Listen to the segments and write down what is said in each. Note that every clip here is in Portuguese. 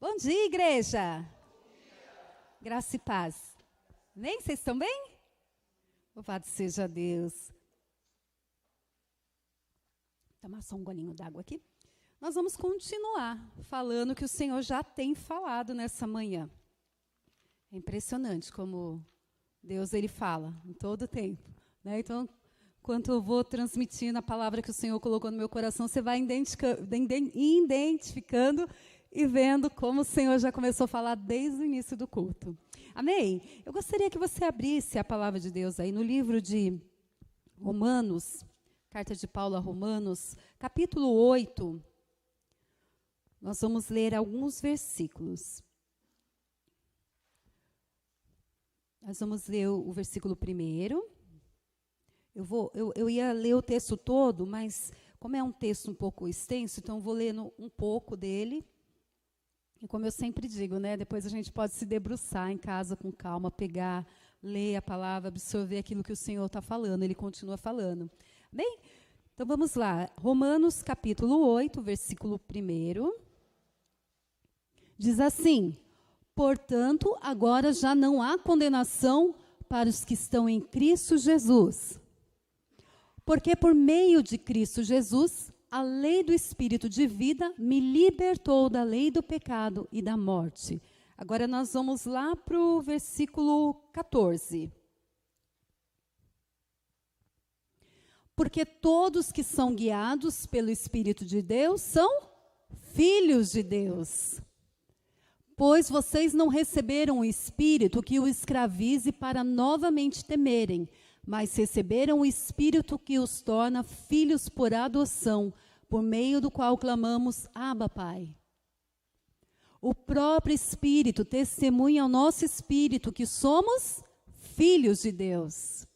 Bom dia, igreja. Graça e paz. Nem vocês estão bem? Louvado seja Deus. Vou tomar só um golinho d'água aqui. Nós vamos continuar falando o que o Senhor já tem falado nessa manhã. É impressionante como Deus ele fala em todo o tempo, né? Então, enquanto eu vou transmitindo a palavra que o Senhor colocou no meu coração, você vai identificando e vendo como o Senhor já começou a falar desde o início do culto. Amém? Eu gostaria que você abrisse a palavra de Deus aí no livro de Romanos, carta de Paulo a Romanos, capítulo 8. Nós vamos ler alguns versículos. Nós vamos ler o versículo 1. Eu ia ler o texto todo, mas como é um texto um pouco extenso, então eu vou ler um pouco dele. E como eu sempre digo, né, depois a gente pode se debruçar em casa com calma, pegar, ler a palavra, absorver aquilo que o Senhor está falando. Ele continua falando. Bem, então vamos lá. Romanos capítulo 8, versículo 1. Diz assim: portanto, agora já não há condenação para os que estão em Cristo Jesus. Porque por meio de Cristo Jesus, a lei do Espírito de vida me libertou da lei do pecado e da morte. Agora nós vamos lá para o versículo 14. Porque todos que são guiados pelo Espírito de Deus são filhos de Deus. Pois vocês não receberam o Espírito que o escravize para novamente temerem, mas receberam o Espírito que os torna filhos por adoção, por meio do qual clamamos, Abba, Pai. O próprio Espírito testemunha ao nosso espírito que somos filhos de Deus.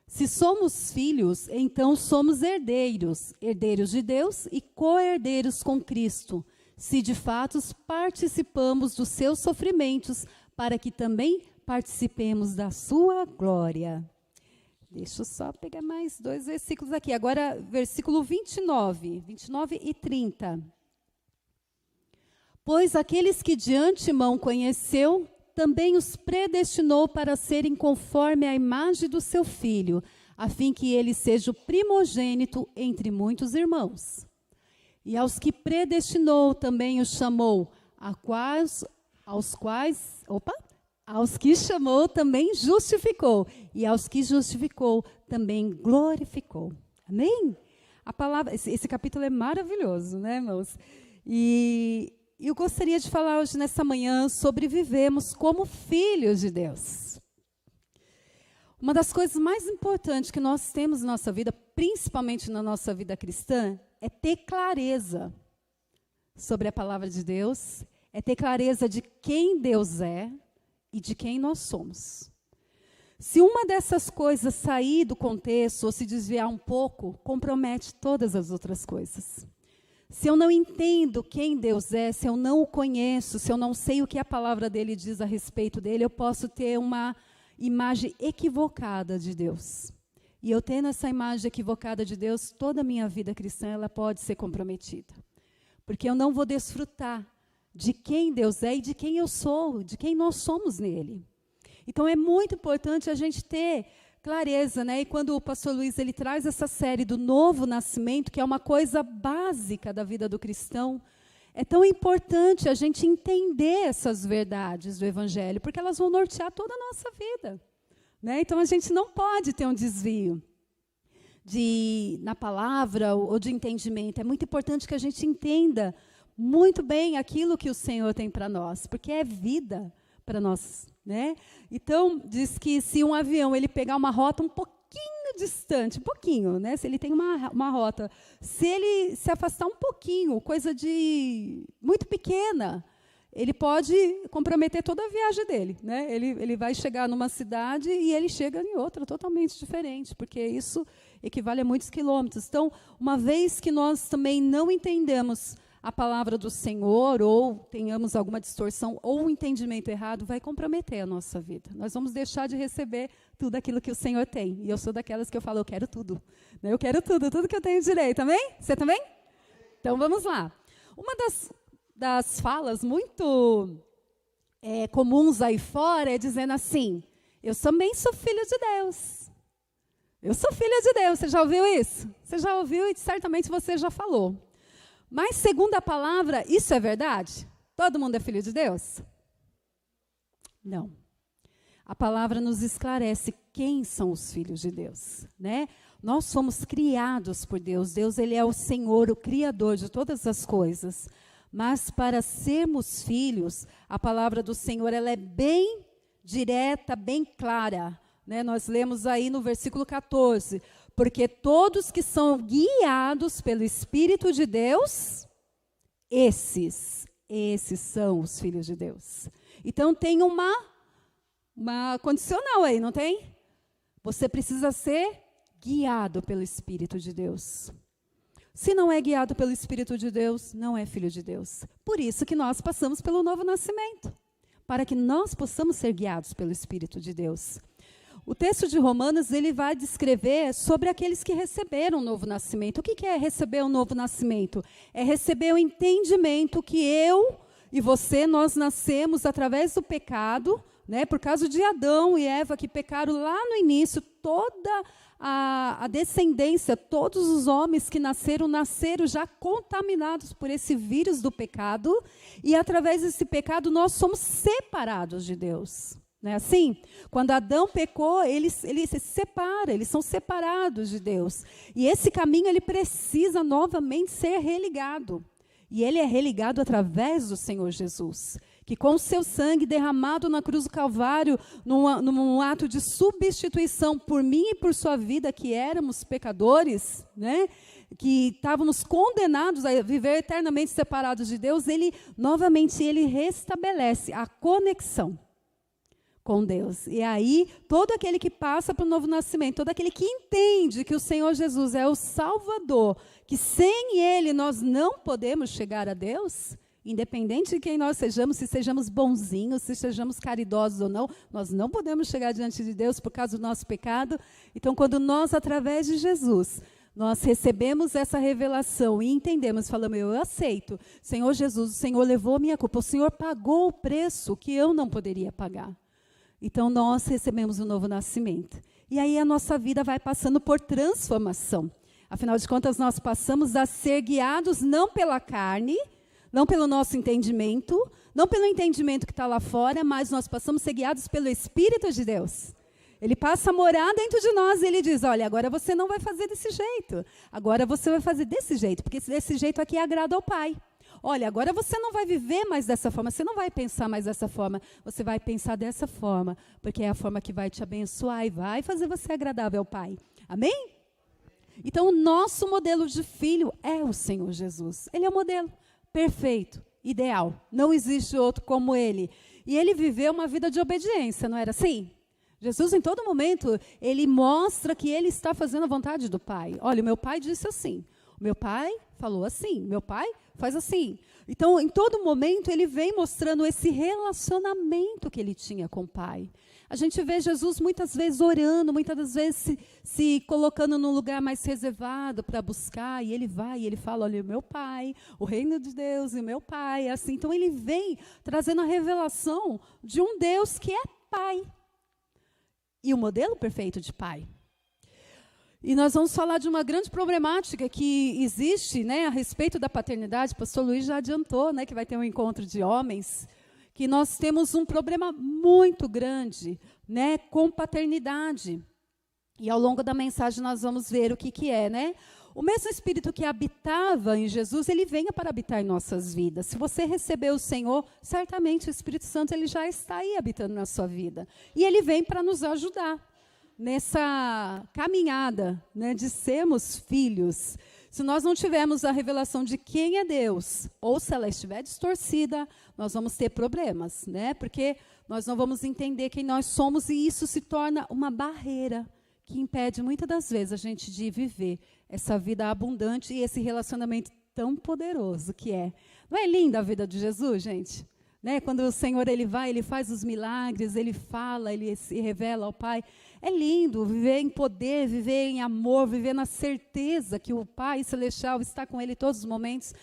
Se somos filhos, então somos herdeiros, herdeiros de Deus e co-herdeiros com Cristo, se de fato participamos dos seus sofrimentos, para que também participemos da sua glória. Deixa eu só pegar mais 2 versículos aqui. Agora, versículo 29 e 30. Pois aqueles que de antemão conheceu, também os predestinou para serem conforme a imagem do seu Filho, a fim que ele seja o primogênito entre muitos irmãos. E aos que predestinou, também os chamou, aos que chamou, também justificou. E aos que justificou, também glorificou. Amém? A palavra, esse capítulo é maravilhoso, né, irmãos? E eu gostaria de falar hoje, nessa manhã, sobre vivemos como filhos de Deus. Uma das coisas mais importantes que nós temos na nossa vida, principalmente na nossa vida cristã, é ter clareza sobre a palavra de Deus, é ter clareza de quem Deus é e de quem nós somos. Se uma dessas coisas sair do contexto ou se desviar um pouco, compromete todas as outras coisas. Se eu não entendo quem Deus é, se eu não o conheço, se eu não sei o que a palavra dele diz a respeito dele, eu posso ter uma imagem equivocada de Deus. E eu tendo essa imagem equivocada de Deus, toda a minha vida cristã ela pode ser comprometida. Porque eu não vou desfrutar de quem Deus é e de quem eu sou, de quem nós somos nele. Então é muito importante a gente ter clareza, né? E quando o pastor Luiz ele traz essa série do novo nascimento, que é uma coisa básica da vida do cristão, é tão importante a gente entender essas verdades do evangelho, porque elas vão nortear toda a nossa vida. Né? Então, a gente não pode ter um desvio na palavra ou de entendimento. É muito importante que a gente entenda muito bem aquilo que o Senhor tem para nós, porque é vida para nós. Né? Então, diz que se um avião ele pegar uma rota um pouquinho distante, um pouquinho, né? Se ele tem uma rota, se ele se afastar um pouquinho, coisa de muito pequena, ele pode comprometer toda a viagem dele. Né? Ele vai chegar numa cidade e ele chega em outra totalmente diferente, porque isso equivale a muitos quilômetros. Então, uma vez que nós também não entendemos a palavra do Senhor, ou tenhamos alguma distorção, ou um entendimento errado, vai comprometer a nossa vida. Nós vamos deixar de receber tudo aquilo que o Senhor tem. E eu sou daquelas que eu falo, eu quero tudo. Né? Eu quero tudo que eu tenho direito. Amém? Você também? Então, vamos lá. Uma das falas muito comuns aí fora é dizendo assim, eu também sou filho de Deus. Eu sou filha de Deus. Você já ouviu isso? Você já ouviu e certamente você já falou. Mas, segundo a palavra, isso é verdade? Todo mundo é filho de Deus? Não. A palavra nos esclarece quem são os filhos de Deus, né? Nós fomos criados por Deus. Deus, ele é o Senhor, o Criador de todas as coisas. Mas para sermos filhos, a palavra do Senhor, ela é bem direta, bem clara, né? Nós lemos aí no versículo 14, porque todos que são guiados pelo Espírito de Deus, esses são os filhos de Deus. Então tem uma condicional aí, não tem? Você precisa ser guiado pelo Espírito de Deus. Se não é guiado pelo Espírito de Deus, não é filho de Deus. Por isso que nós passamos pelo novo nascimento, para que nós possamos ser guiados pelo Espírito de Deus. O texto de Romanos, ele vai descrever sobre aqueles que receberam o novo nascimento. O que é receber o novo nascimento? É receber o entendimento que eu e você, nós nascemos através do pecado, né, por causa de Adão e Eva, que pecaram lá no início. Toda a descendência, todos os homens que nasceram já contaminados por esse vírus do pecado, e através desse pecado nós somos separados de Deus. Não é assim? Quando Adão pecou, ele se separa, eles são separados de Deus. E esse caminho, ele precisa novamente ser religado. E ele é religado através do Senhor Jesus, que com o seu sangue derramado na cruz do Calvário, num ato de substituição por mim e por sua vida, que éramos pecadores, né, que estávamos condenados a viver eternamente separados de Deus, novamente ele restabelece a conexão com Deus. E aí, todo aquele que passa para o novo nascimento, todo aquele que entende que o Senhor Jesus é o Salvador, que sem Ele nós não podemos chegar a Deus, independente de quem nós sejamos, se sejamos bonzinhos, se sejamos caridosos ou não, nós não podemos chegar diante de Deus por causa do nosso pecado. Então, quando nós, através de Jesus, nós recebemos essa revelação e entendemos, falamos, eu aceito, Senhor Jesus, o Senhor levou a minha culpa, o Senhor pagou o preço que eu não poderia pagar. Então, nós recebemos o novo nascimento. E aí a nossa vida vai passando por transformação. Afinal de contas, nós passamos a ser guiados não pela carne, não pelo nosso entendimento, não pelo entendimento que está lá fora, mas nós passamos a ser guiados pelo Espírito de Deus. Ele passa a morar dentro de nós e ele diz, olha, agora você não vai fazer desse jeito. Agora você vai fazer desse jeito, porque desse jeito aqui agrada ao Pai. Olha, agora você não vai viver mais dessa forma, você não vai pensar mais dessa forma, você vai pensar dessa forma, porque é a forma que vai te abençoar e vai fazer você agradável ao Pai. Amém? Então, o nosso modelo de filho é o Senhor Jesus. Ele é o modelo perfeito, ideal. Não existe outro como Ele. E Ele viveu uma vida de obediência, não era assim? Jesus, em todo momento, Ele mostra que Ele está fazendo a vontade do Pai. Olha, o meu Pai disse assim, o meu Pai falou assim, meu Pai faz assim. Então, em todo momento, Ele vem mostrando esse relacionamento que Ele tinha com o Pai. A gente vê Jesus muitas vezes orando, muitas das vezes se colocando num lugar mais reservado para buscar, e Ele vai e Ele fala, olha, o meu Pai, o reino de Deus e o meu Pai, assim. Então, Ele vem trazendo a revelação de um Deus que é Pai. E o modelo perfeito de Pai. E nós vamos falar de uma grande problemática que existe, né, a respeito da paternidade. O pastor Luiz já adiantou, né, que vai ter um encontro de homens, que nós temos um problema muito grande, né, com paternidade. E ao longo da mensagem nós vamos ver o que é, né? O mesmo Espírito que habitava em Jesus, ele venha para habitar em nossas vidas. Se você recebeu o Senhor, certamente o Espírito Santo ele já está aí habitando na sua vida. E ele vem para nos ajudar nessa caminhada, né, de sermos filhos. Se nós não tivermos a revelação de quem é Deus, ou se ela estiver distorcida, nós vamos ter problemas, né? Porque nós não vamos entender quem nós somos e isso se torna uma barreira que impede muitas das vezes a gente de viver essa vida abundante e esse relacionamento tão poderoso que é. Não é linda a vida de Jesus, gente? Né? Quando o Senhor ele vai, ele faz os milagres, ele fala, ele se revela ao Pai. É lindo viver em poder, viver em amor, viver na certeza que o Pai Celestial está com ele em todos os momentos.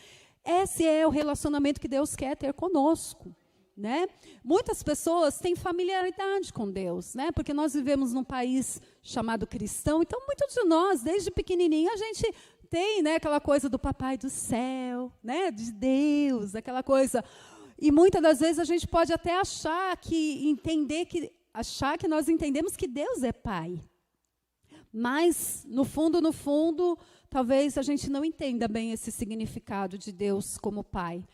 Esse é o relacionamento que Deus quer ter conosco, né? Muitas pessoas têm familiaridade com Deus, né? Porque nós vivemos num país chamado cristão, então muitos de nós, desde pequenininho, a gente tem, né, aquela coisa do papai do céu, né, de Deus, aquela coisa. E muitas das vezes a gente pode até achar que nós entendemos que Deus é pai. Mas, no fundo, talvez a gente não entenda bem esse significado de Deus como pai.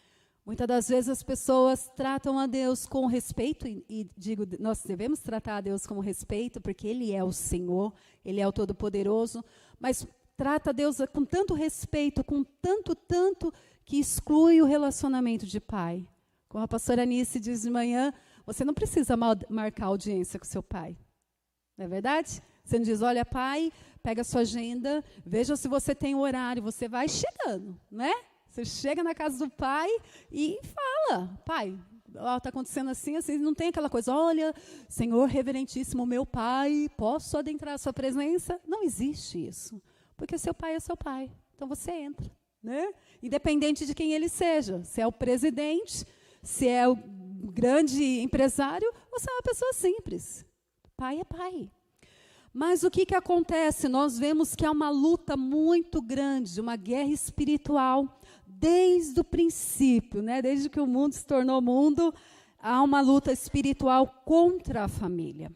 Muitas das vezes as pessoas tratam a Deus com respeito, e digo, nós devemos tratar a Deus com respeito, porque Ele é o Senhor, Ele é o Todo-Poderoso, mas trata a Deus com tanto respeito, com tanto, que exclui o relacionamento de pai. Como a pastora Anice diz de manhã, você não precisa marcar audiência com seu pai. Não é verdade? Você não diz, olha, pai, pega a sua agenda, veja se você tem o horário, você vai chegando, né? Você chega na casa do pai e fala, pai, está acontecendo assim, não tem aquela coisa, olha, Senhor reverentíssimo, meu pai, posso adentrar a sua presença? Não existe isso, porque seu pai é seu pai, então você entra, né? Independente de quem ele seja, se é o presidente, se é o grande empresário, ou se é uma pessoa simples. Pai é pai. Mas o que acontece? Nós vemos que há uma luta muito grande, uma guerra espiritual, desde o princípio, né? Desde que o mundo se tornou mundo, há uma luta espiritual contra a família.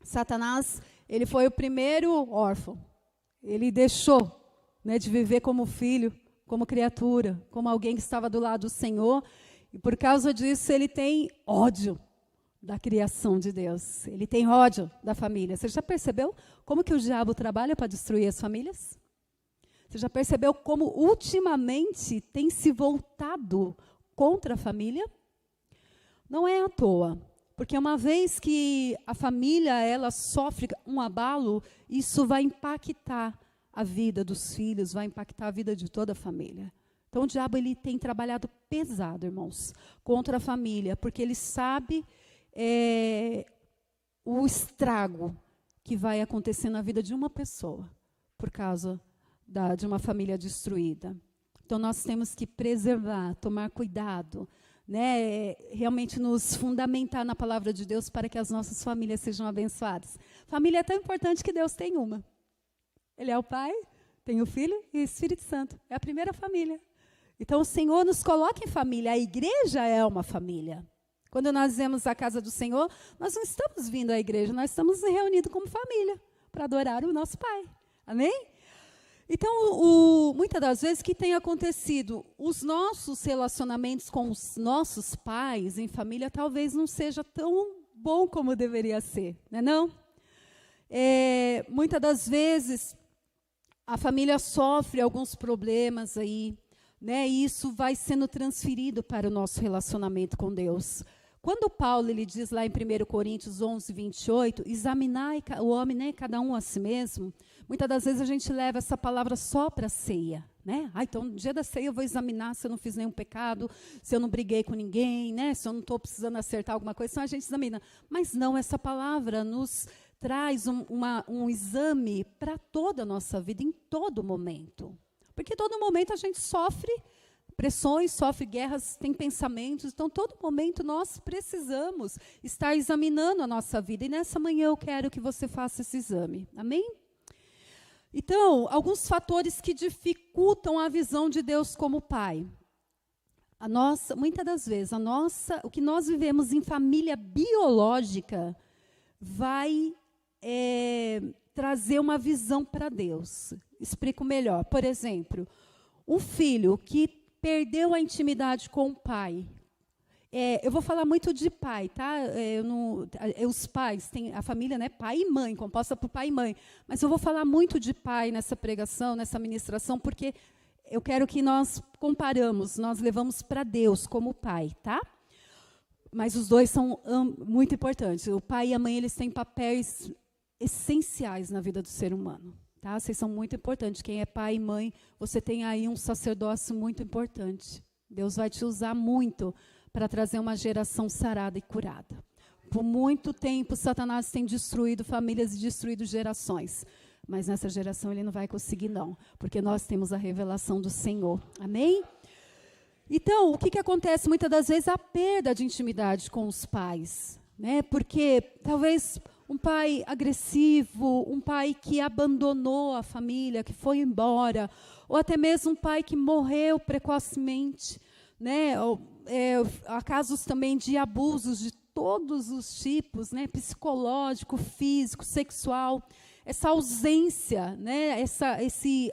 Satanás, ele foi o primeiro órfão. Ele deixou, né, de viver como filho, como criatura, como alguém que estava do lado do Senhor, e por causa disso ele tem ódio da criação de Deus. Ele tem ódio da família. Você já percebeu como que o diabo trabalha para destruir as famílias? Você já percebeu como ultimamente tem se voltado contra a família? Não é à toa, porque uma vez que a família ela sofre um abalo, isso vai impactar a vida dos filhos, vai impactar a vida de toda a família. Então o diabo ele tem trabalhado pesado, irmãos, contra a família, porque ele sabe o estrago que vai acontecer na vida de uma pessoa por causa de uma família destruída. Então nós temos que preservar, tomar cuidado, né? Realmente nos fundamentar na palavra de Deus para que as nossas famílias sejam abençoadas. Família é tão importante que Deus tem uma. Ele é o Pai, tem o Filho e o Espírito Santo. É a primeira família. Então o Senhor nos coloca em família. A igreja é uma família. Quando nós vemos a casa do Senhor, nós não estamos vindo à igreja, nós estamos reunidos como família para adorar o nosso Pai. Amém? Então, muitas das vezes, o que tem acontecido? Os nossos relacionamentos com os nossos pais em família talvez não seja tão bom como deveria ser, não é não? Muitas das vezes, a família sofre alguns problemas aí, né? E isso vai sendo transferido para o nosso relacionamento com Deus. Quando Paulo ele diz lá em 1 Coríntios 11, 28, examinar o homem, né, cada um a si mesmo, muitas das vezes a gente leva essa palavra só para a ceia. Né? Então, no dia da ceia eu vou examinar se eu não fiz nenhum pecado, se eu não briguei com ninguém, né? Se eu não estou precisando acertar alguma coisa, então a gente examina. Mas não, essa palavra nos traz um exame para toda a nossa vida, em todo momento. Porque todo momento a gente sofre pressões, sofre guerras, tem pensamentos. Então, todo momento nós precisamos estar examinando a nossa vida. E nessa manhã eu quero que você faça esse exame. Amém? Então, alguns fatores que dificultam a visão de Deus como Pai. Muitas das vezes, o que nós vivemos em família biológica vai trazer uma visão para Deus. Explico melhor. Por exemplo, um filho que perdeu a intimidade com o pai. Eu vou falar muito de pai, tá? Os pais, a família, né? Pai e mãe, composta por pai e mãe. Mas eu vou falar muito de pai nessa pregação, nessa ministração, porque eu quero que nós nós levamos para Deus como pai, tá? Mas os dois são muito importantes. O pai e a mãe, eles têm papéis essenciais na vida do ser humano. Tá? Vocês são muito importantes. Quem é pai e mãe, você tem aí um sacerdócio muito importante. Deus vai te usar muito para trazer uma geração sarada e curada. Por muito tempo, Satanás tem destruído famílias e destruído gerações. Mas nessa geração ele não vai conseguir, não. Porque nós temos a revelação do Senhor. Amém? Então, o que acontece muitas das vezes? A perda de intimidade com os pais, né? Porque talvez um pai agressivo, um pai que abandonou a família, que foi embora, ou até mesmo um pai que morreu precocemente, né? Há casos também de abusos de todos os tipos, né? Psicológico, físico, sexual. Essa ausência, né?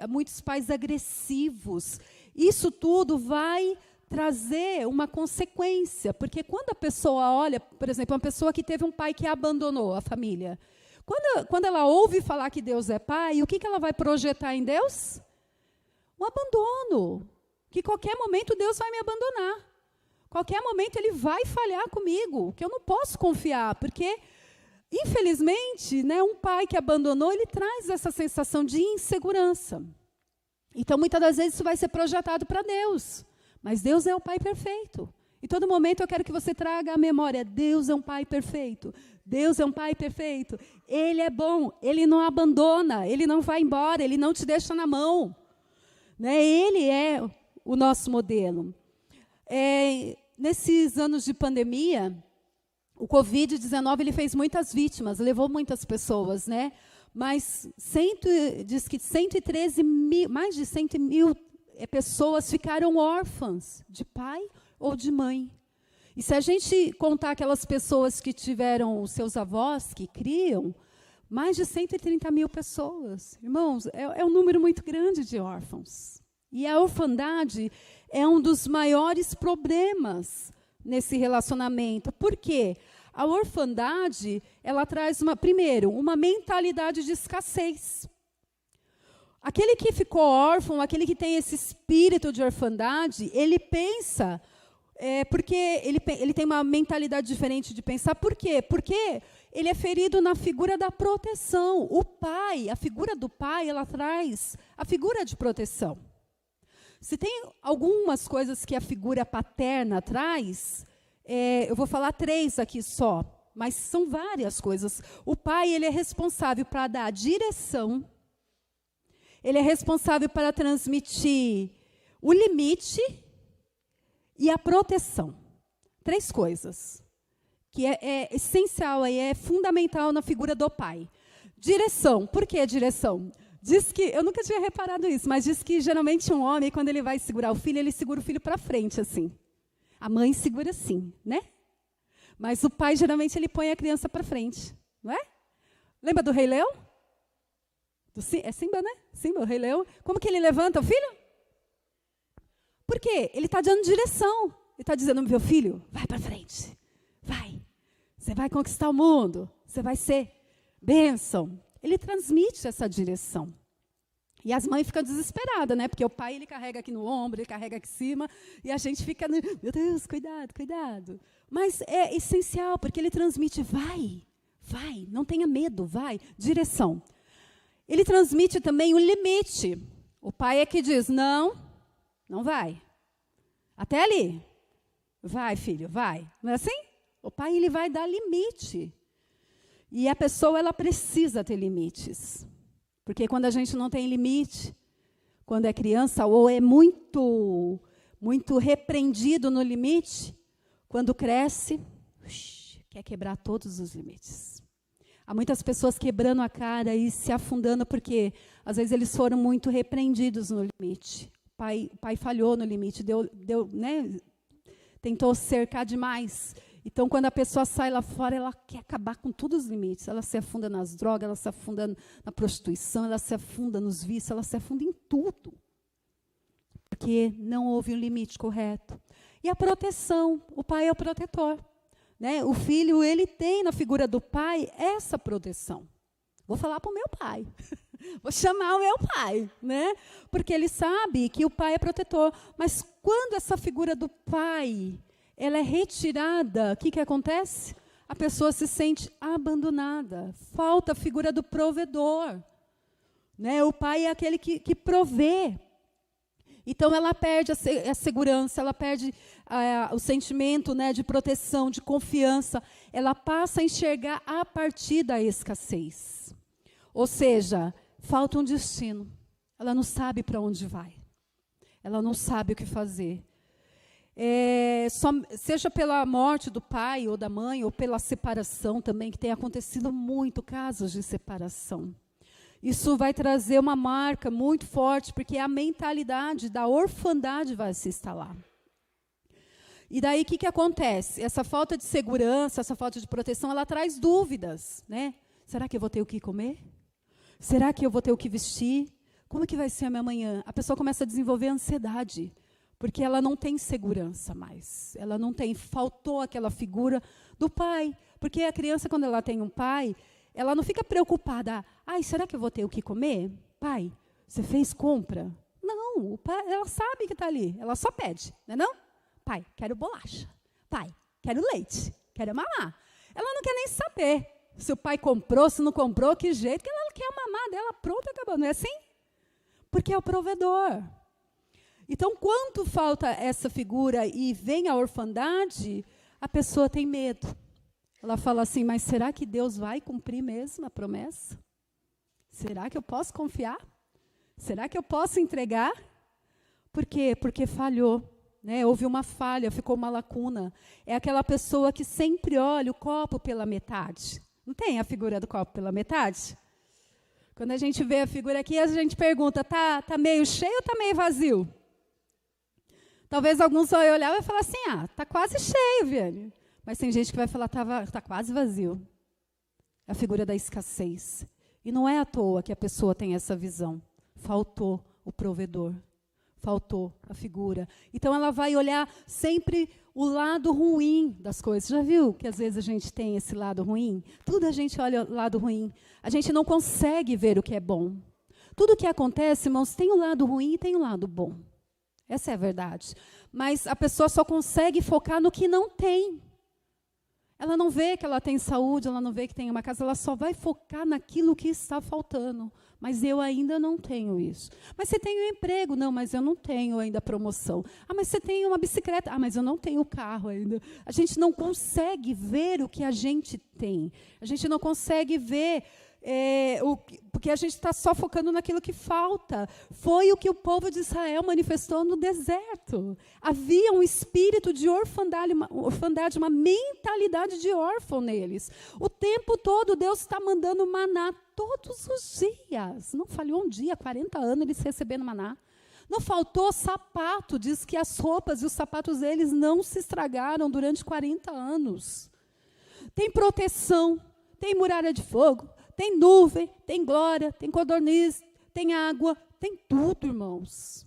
Muitos pais agressivos. Isso tudo vai trazer uma consequência, porque quando a pessoa olha, por exemplo, uma pessoa que teve um pai que abandonou a família, quando ela ouve falar que Deus é pai, o que ela vai projetar em Deus? Um abandono. Que qualquer momento Deus vai me abandonar. Qualquer momento Ele vai falhar comigo, que eu não posso confiar, porque, infelizmente, né, um pai que abandonou, ele traz essa sensação de insegurança. Então, muitas das vezes, isso vai ser projetado para Deus. Mas Deus é o Pai perfeito. Em todo momento, eu quero que você traga à memória, Deus é um Pai perfeito. Deus é um Pai perfeito. Ele é bom, Ele não abandona, Ele não vai embora, Ele não te deixa na mão. Né? Ele é o nosso modelo. Nesses anos de pandemia, o Covid-19 ele fez muitas vítimas, levou muitas pessoas, né? Mas diz que 113 mil, mais de 100 mil pessoas ficaram órfãs de pai ou de mãe. E se a gente contar aquelas pessoas que tiveram os seus avós, que criam, mais de 130 mil pessoas. Irmãos, é um número muito grande de órfãos. E a orfandade é um dos maiores problemas nesse relacionamento. Por quê? A orfandade, ela traz, primeiro, uma mentalidade de escassez. Aquele que ficou órfão, aquele que tem esse espírito de orfandade, ele pensa, porque ele tem uma mentalidade diferente de pensar. Por quê? Porque ele é ferido na figura da proteção. O pai, a figura do pai, ela traz a figura de proteção. Se tem algumas coisas que a figura paterna traz, eu vou falar 3 aqui só, mas são várias coisas. O pai, ele é responsável para dar a direção, ele é responsável para transmitir o limite e a proteção. 3 coisas que é essencial, é fundamental na figura do pai. Direção. Por que direção? Diz que, eu nunca tinha reparado isso, mas diz que geralmente um homem, quando ele vai segurar o filho, ele segura o filho para frente, assim. A mãe segura assim, né? Mas o pai, geralmente, ele põe a criança para frente, não é? Lembra do Rei Leão? É Simba, né? Simba, o Rei Leão. Como que ele levanta o filho? Por quê? Ele está dando direção. Ele está dizendo, meu filho, vai para frente. Vai. Você vai conquistar o mundo. Você vai ser bênção. Ele transmite essa direção. E as mães ficam desesperadas, né? Porque o pai, ele carrega aqui no ombro, ele carrega aqui em cima, e a gente fica, meu Deus, cuidado, cuidado. Mas é essencial, porque ele transmite, vai, não tenha medo, vai, direção. Ele transmite também o limite. O pai é que diz, não vai. Até ali. Vai, filho, vai. Não é assim? O pai, ele vai dar limite. E a pessoa, ela precisa ter limites. Porque quando a gente não tem limite, quando é criança, ou é muito repreendido no limite, quando cresce, quer quebrar todos os limites. Há muitas pessoas quebrando a cara e se afundando, porque às vezes eles foram muito repreendidos no limite. O pai falhou no limite, né, tentou cercar demais. Então, quando a pessoa sai lá fora, ela quer acabar com todos os limites. Ela se afunda nas drogas, ela se afunda na prostituição, ela se afunda nos vícios, ela se afunda em tudo. Porque não houve um limite correto. E a proteção, o pai é o protetor. Né? O filho, ele tem na figura do pai essa proteção. Vou falar para o meu pai. Vou chamar o meu pai. Né? Porque ele sabe que o pai é protetor. Mas quando essa figura do pai ela é retirada, o que acontece? A pessoa se sente abandonada. Falta a figura do provedor. Né? O pai é aquele que provê. Então, ela perde a segurança, ela perde o sentimento, né, de proteção, de confiança. Ela passa a enxergar a partir da escassez. Ou seja, falta um destino. Ela não sabe para onde vai. Ela não sabe o que fazer. seja pela morte do pai ou da mãe, ou pela separação também, que tem acontecido muito, casos de separação. Isso vai trazer uma marca muito forte, porque a mentalidade da orfandade vai se instalar. E daí, o que acontece? Essa falta de segurança, essa falta de proteção, ela traz dúvidas, né? Será que eu vou ter o que comer? Será que eu vou ter o que vestir? Como que vai ser a minha manhã? A pessoa começa a desenvolver ansiedade, porque ela não tem segurança mais. Ela não tem, faltou aquela figura do pai. Porque a criança, quando ela tem um pai, ela não fica preocupada. Ai, será que eu vou ter o que comer? Pai, você fez compra? Não, o pai, ela sabe que está ali. Ela só pede, não é não? Pai, quero bolacha. Pai, quero leite. Quero mamar. Ela não quer nem saber se o pai comprou, se não comprou, que jeito, que ela quer mamar dela, pronto, acabou. Não é assim? Porque é o provedor. Então, quando falta essa figura e vem a orfandade, a pessoa tem medo. Ela fala assim, mas será que Deus vai cumprir mesmo a promessa? Será que eu posso confiar? Será que eu posso entregar? Por quê? Porque falhou, né? Houve uma falha, ficou uma lacuna. É aquela pessoa que sempre olha o copo pela metade. Não tem a figura do copo pela metade? Quando a gente vê a figura aqui, a gente pergunta, tá meio cheio ou tá meio vazio? Talvez alguns vão olhar e falar assim, tá quase cheio, Viane. Mas tem gente que vai falar, tá quase vazio. É a figura da escassez. E não é à toa que a pessoa tem essa visão. Faltou o provedor. Faltou a figura. Então, ela vai olhar sempre o lado ruim das coisas. Já viu que às vezes a gente tem esse lado ruim? Tudo a gente olha o lado ruim. A gente não consegue ver o que é bom. Tudo o que acontece, irmãos, tem o lado ruim e tem o lado bom. Essa é a verdade. Mas a pessoa só consegue focar no que não tem. Ela não vê que ela tem saúde, ela não vê que tem uma casa, ela só vai focar naquilo que está faltando. Mas eu ainda não tenho isso. Mas você tem um emprego? Não, mas eu não tenho ainda promoção. Mas você tem uma bicicleta? Mas eu não tenho carro ainda. A gente não consegue ver o que a gente tem. A gente não consegue ver... porque a gente está só focando naquilo que falta. Foi o que o povo de Israel manifestou no deserto. Havia um espírito de orfandade, uma mentalidade de órfão neles. O tempo todo Deus está mandando maná todos os dias. Não falhou um dia, 40 anos eles recebendo maná. Não faltou sapato, diz que as roupas e os sapatos deles não se estragaram durante 40 anos. Tem proteção, tem muralha de fogo, tem nuvem, tem glória, tem codorniz, tem água, tem tudo, irmãos.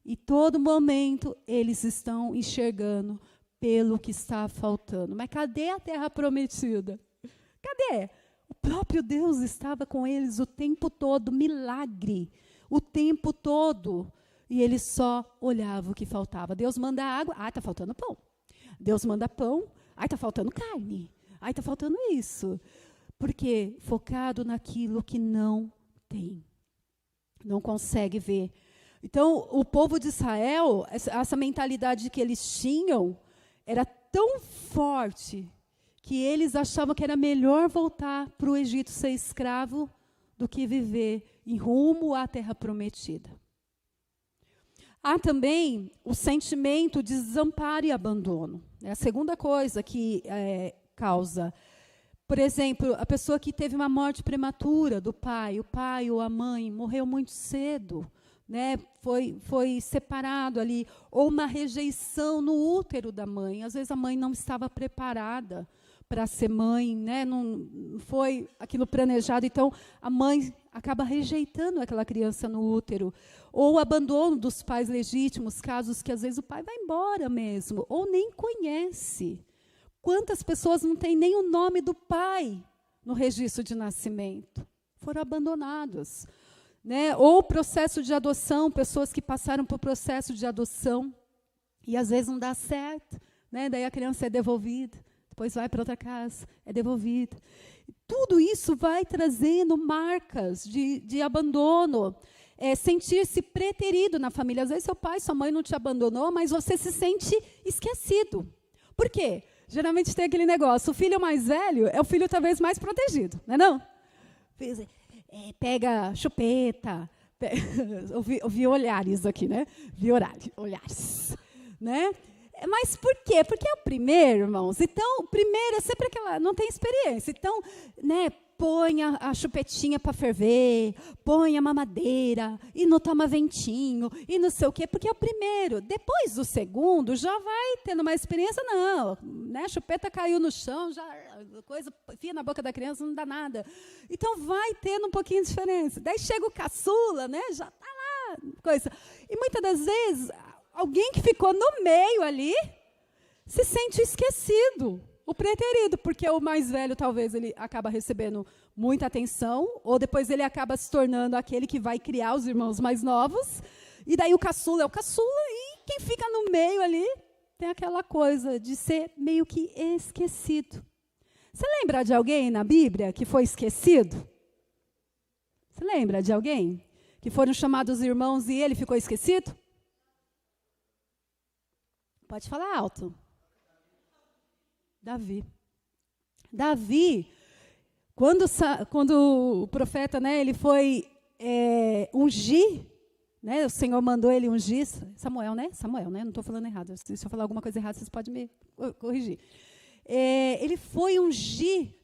E todo momento eles estão enxergando pelo que está faltando. Mas cadê a terra prometida? Cadê? O próprio Deus estava com eles o tempo todo, milagre, o tempo todo. E eles só olhavam o que faltava. Deus manda água, está faltando pão. Deus manda pão, está faltando carne. Está faltando isso. Porque focado naquilo que não tem. Não consegue ver. Então, o povo de Israel, essa mentalidade que eles tinham, era tão forte que eles achavam que era melhor voltar para o Egito ser escravo do que viver em rumo à terra prometida. Há também o sentimento de desamparo e abandono. É a segunda coisa que causa. Por exemplo, a pessoa que teve uma morte prematura do pai, o pai ou a mãe morreu muito cedo, né? Foi separado ali, ou uma rejeição no útero da mãe. Às vezes a mãe não estava preparada para ser mãe, né? Não foi aquilo planejado, então a mãe acaba rejeitando aquela criança no útero. Ou o abandono dos pais legítimos, casos que às vezes o pai vai embora mesmo, ou nem conhece. Quantas pessoas não têm nem o nome do pai no registro de nascimento? Foram abandonadas. Né? Ou processo de adoção, pessoas que passaram por processo de adoção e às vezes não dá certo, né? Daí a criança é devolvida, depois vai para outra casa, é devolvida. Tudo isso vai trazendo marcas de abandono, sentir-se preterido na família. Às vezes seu pai, sua mãe não te abandonou, mas você se sente esquecido. Por quê? Geralmente tem aquele negócio, o filho mais velho é o filho talvez mais protegido, não é não? Pega chupeta, ouvi olhares aqui, né? Vi olhares. né? Mas por quê? Porque é o primeiro, irmãos. Então, o primeiro é sempre aquela, não tem experiência. Então, né, põe a chupetinha para ferver, põe a mamadeira, e não toma ventinho, e não sei o quê, porque é o primeiro. Depois do segundo, já vai tendo mais experiência, não. Né, a chupeta caiu no chão, já coisa enfia na boca da criança, não dá nada. Então, vai tendo um pouquinho de diferença. Daí chega o caçula, né, já está lá, coisa. E muitas das vezes, alguém que ficou no meio ali se sente esquecido, o preterido, porque o mais velho talvez ele acaba recebendo muita atenção, ou depois ele acaba se tornando aquele que vai criar os irmãos mais novos, e daí o caçula é o caçula, e quem fica no meio ali tem aquela coisa de ser meio que esquecido. Você lembra de alguém na Bíblia que foi esquecido? Você lembra de alguém que foram chamados irmãos e ele ficou esquecido? Pode falar alto. Davi, quando o profeta, né, ele foi ungir, né, o Senhor mandou ele ungir, Samuel, né? Não estou falando errado. Se eu falar alguma coisa errada, vocês podem me corrigir. Ele foi ungir,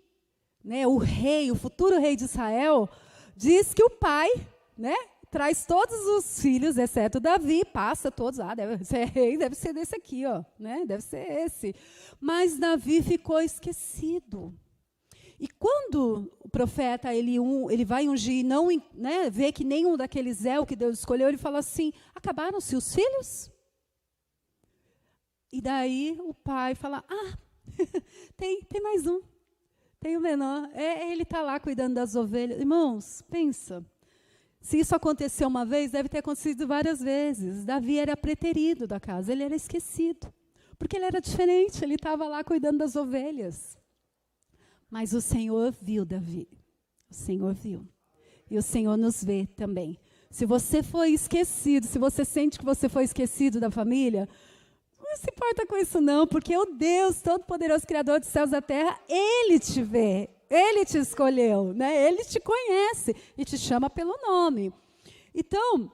né, o rei, o futuro rei de Israel. Diz que o pai, né, traz todos os filhos, exceto Davi, passa todos, deve ser rei, deve ser desse aqui, ó, né? Deve ser esse. Mas Davi ficou esquecido. E quando o profeta ele vai ungir e não, né, vê que nenhum daqueles é o que Deus escolheu, ele fala assim: acabaram-se os filhos? E daí o pai fala: tem mais um, tem o menor, ele está lá cuidando das ovelhas. Irmãos, pensa. Se isso aconteceu uma vez, deve ter acontecido várias vezes. Davi era preterido da casa, ele era esquecido. Porque ele era diferente, ele estava lá cuidando das ovelhas. Mas o Senhor viu Davi. O Senhor viu. E o Senhor nos vê também. Se você foi esquecido, se você sente que você foi esquecido da família, não se importa com isso não, porque o Deus Todo-Poderoso, Criador dos céus e da terra, Ele te vê. Ele te escolheu, né? Ele te conhece e te chama pelo nome. Então,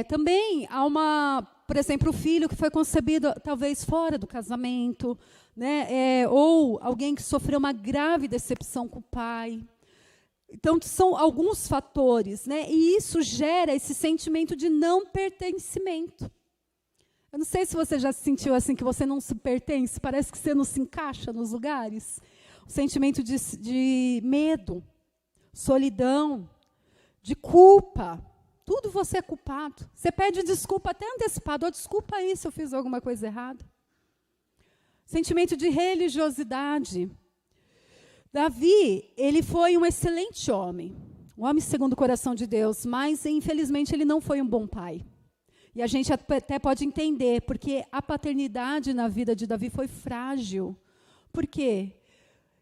também há por exemplo, o filho que foi concebido talvez fora do casamento, né? Ou alguém que sofreu uma grave decepção com o pai. Então, são alguns fatores, né? E isso gera esse sentimento de não pertencimento. Eu não sei se você já se sentiu assim, que você não se pertence, parece que você não se encaixa nos lugares. O sentimento de medo, solidão, de culpa. Tudo você é culpado. Você pede desculpa até antecipado. Desculpa aí se eu fiz alguma coisa errada. Sentimento de religiosidade. Davi, ele foi um excelente homem. Um homem segundo o coração de Deus. Mas, infelizmente, ele não foi um bom pai. E a gente até pode entender, porque a paternidade na vida de Davi foi frágil. Por quê?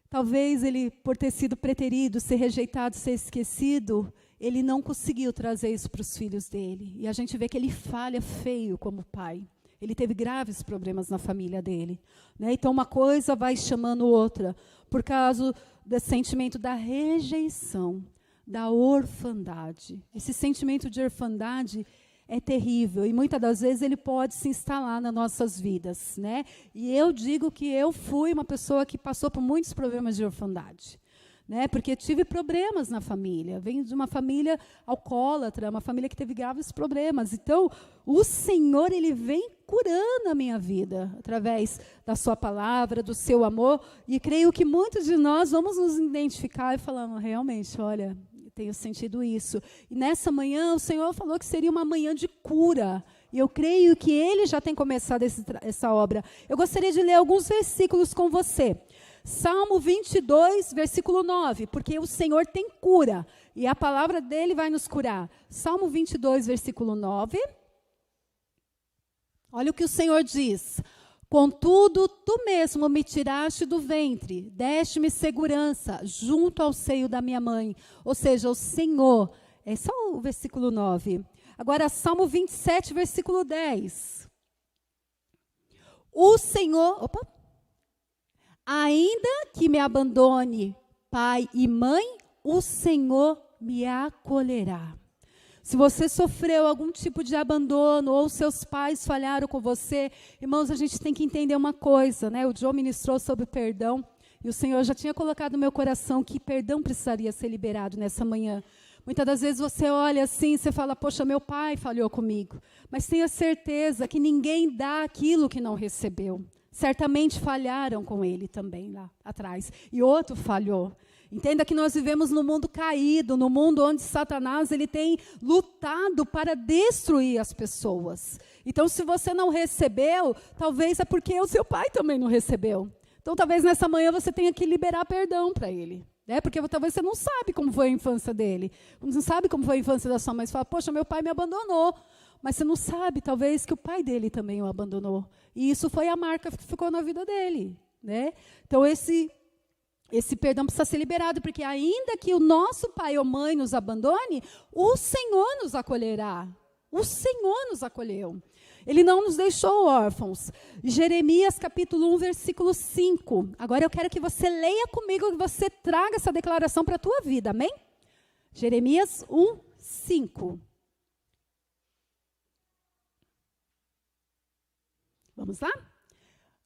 Talvez ele, por ter sido preterido, ser rejeitado, ser esquecido, ele não conseguiu trazer isso para os filhos dele. E a gente vê que ele falha feio como pai. Ele teve graves problemas na família dele, né? Então, uma coisa vai chamando outra, por causa do sentimento da rejeição, da orfandade. Esse sentimento de orfandade é terrível, e muitas das vezes ele pode se instalar nas nossas vidas, né? E eu digo que eu fui uma pessoa que passou por muitos problemas de orfandade, né? Porque tive problemas na família, venho de uma família alcoólatra, uma família que teve graves problemas. Então, o Senhor, Ele vem curando a minha vida, através da sua palavra, do seu amor, e creio que muitos de nós vamos nos identificar e falando, realmente, olha, tenho sentido isso. E nessa manhã, o Senhor falou que seria uma manhã de cura. E eu creio que Ele já tem começado essa obra. Eu gostaria de ler alguns versículos com você. Salmo 22, versículo 9. Porque o Senhor tem cura. E a palavra dEle vai nos curar. Salmo 22, versículo 9. Olha o que o Senhor diz. Contudo, tu mesmo me tiraste do ventre, deste-me segurança junto ao seio da minha mãe. Ou seja, o Senhor, é só o versículo 9. Agora, Salmo 27, versículo 10. O Senhor, ainda que me abandone pai e mãe, o Senhor me acolherá. Se você sofreu algum tipo de abandono, ou seus pais falharam com você, irmãos, a gente tem que entender uma coisa, né? O Joe ministrou sobre perdão, e o Senhor já tinha colocado no meu coração que perdão precisaria ser liberado nessa manhã. Muitas das vezes você olha assim, você fala, poxa, meu pai falhou comigo. Mas tenha certeza que ninguém dá aquilo que não recebeu. Certamente falharam com ele também lá atrás. E outro falhou. Entenda que nós vivemos num mundo caído, num mundo onde Satanás ele tem lutado para destruir as pessoas. Então, se você não recebeu, talvez é porque o seu pai também não recebeu. Então, talvez nessa manhã você tenha que liberar perdão para ele. Né? Porque talvez você não sabe como foi a infância dele. Não sabe como foi a infância da sua mãe. Você fala, poxa, meu pai me abandonou. Mas você não sabe, talvez, que o pai dele também o abandonou. E isso foi a marca que ficou na vida dele. Né? Então, esse perdão precisa ser liberado, porque ainda que o nosso pai ou mãe nos abandone, o Senhor nos acolherá. O Senhor nos acolheu. Ele não nos deixou órfãos. Jeremias capítulo 1, versículo 5. Agora eu quero que você leia comigo, que você traga essa declaração para a tua vida, amém? Jeremias 1, 5. Vamos lá?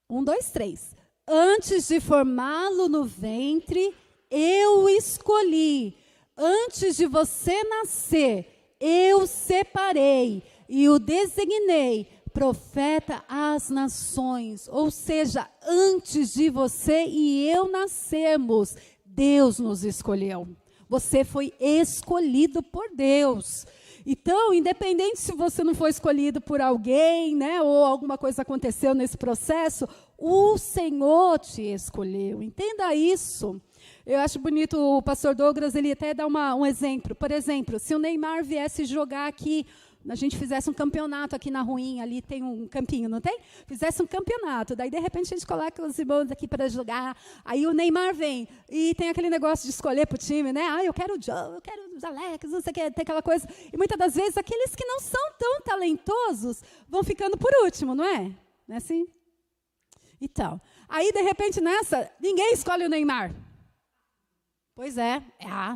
1, 2, 3. Antes de formá-lo no ventre, eu o escolhi. Antes de você nascer, eu o separei e o designei profeta às nações. Ou seja, antes de você e eu nascermos, Deus nos escolheu. Você foi escolhido por Deus. Então, independente se você não foi escolhido por alguém, né, ou alguma coisa aconteceu nesse processo, o Senhor te escolheu. Entenda isso. Eu acho bonito o pastor Douglas, ele até dá um exemplo. Por exemplo, se o Neymar viesse jogar aqui, a gente fizesse um campeonato aqui na Ruim, ali tem um campinho, não tem? Fizesse um campeonato, daí de repente a gente coloca os irmãos aqui para jogar, aí o Neymar vem, e tem aquele negócio de escolher para o time, né? Ah, eu quero o Joe, eu quero os Alex, não sei o que, tem aquela coisa. E muitas das vezes aqueles que não são tão talentosos vão ficando por último, não é? Não é assim? Então, aí de repente nessa, ninguém escolhe o Neymar. Pois é,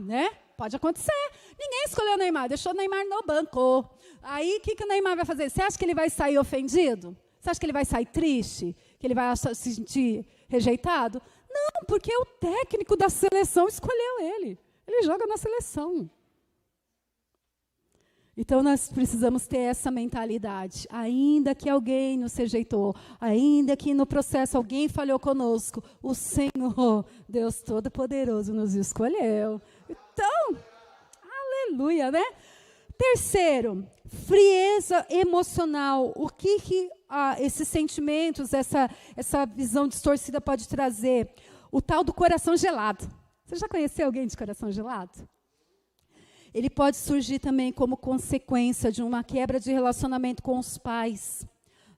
né? Pode acontecer. Ninguém escolheu o Neymar, deixou o Neymar no banco. Aí, o que o Neymar vai fazer? Você acha que ele vai sair ofendido? Você acha que ele vai sair triste? Que ele vai se sentir rejeitado? Não, porque o técnico da seleção escolheu ele. Ele joga na seleção. Então, nós precisamos ter essa mentalidade. Ainda que alguém nos rejeitou, ainda que no processo alguém falhou conosco, o Senhor, Deus Todo-Poderoso, nos escolheu. Então, aleluia, né? Terceiro, frieza emocional. O que esses sentimentos, essa visão distorcida pode trazer? O tal do coração gelado. Você já conheceu alguém de coração gelado? Ele pode surgir também como consequência de uma quebra de relacionamento com os pais.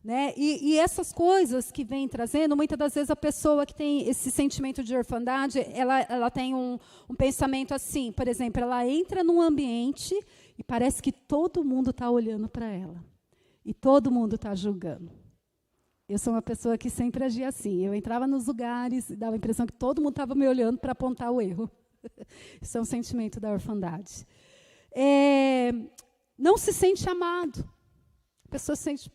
Né? E essas coisas que vem trazendo, muitas das vezes a pessoa que tem esse sentimento de orfandade, ela tem um pensamento assim, por exemplo, ela entra num ambiente e parece que todo mundo está olhando para ela. E todo mundo está julgando. Eu sou uma pessoa que sempre agia assim. Eu entrava nos lugares e dava a impressão que todo mundo estava me olhando para apontar o erro. Isso é um sentimento da orfandade. Não se sente amado. A pessoa se sente,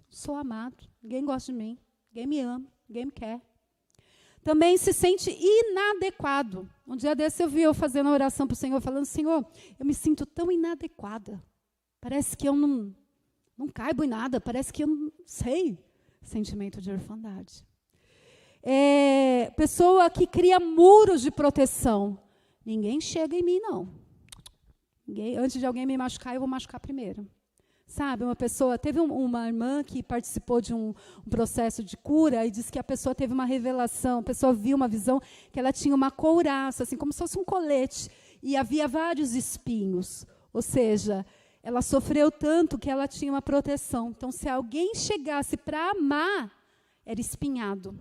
sou amado, ninguém gosta de mim, ninguém me ama, ninguém me quer. Também se sente inadequado. Um dia desse eu vi eu fazendo uma oração para o Senhor, falando, Senhor, eu me sinto tão inadequada. Parece que eu não caibo em nada, parece que eu não sei. Sentimento de orfandade. Pessoa que cria muros de proteção. Ninguém chega em mim, não. Antes de alguém me machucar, eu vou machucar primeiro. Sabe, uma pessoa... Teve uma irmã que participou de um processo de cura e disse que a pessoa teve uma revelação, a pessoa viu uma visão que ela tinha uma couraça, assim, como se fosse um colete, e havia vários espinhos. Ou seja, ela sofreu tanto que ela tinha uma proteção. Então, se alguém chegasse para amar, era espinhado.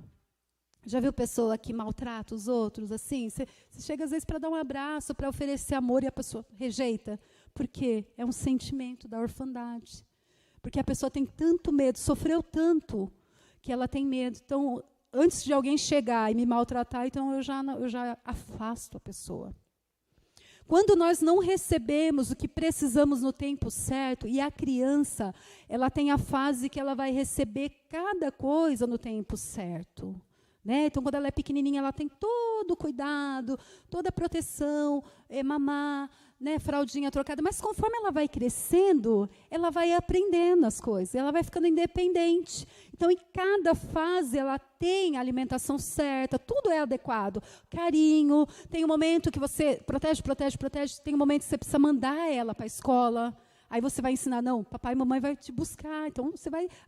Já viu pessoa que maltrata os outros assim? Você chega às vezes para dar um abraço, para oferecer amor e a pessoa rejeita. Por quê? É um sentimento da orfandade. Porque a pessoa tem tanto medo, sofreu tanto, que ela tem medo. Então, antes de alguém chegar e me maltratar, então eu já afasto a pessoa. Quando nós não recebemos o que precisamos no tempo certo, e a criança, ela tem a fase que ela vai receber cada coisa no tempo certo. Né? Então, quando ela é pequenininha, ela tem todo o cuidado, toda a proteção, mamar, né, fraldinha trocada. Mas conforme ela vai crescendo, ela vai aprendendo as coisas, ela vai ficando independente. Então, em cada fase, ela tem a alimentação certa, tudo é adequado. Carinho, tem um momento que você protege, tem um momento que você precisa mandar ela para a escola. Aí você vai ensinar, não, papai e mamãe vai te buscar, então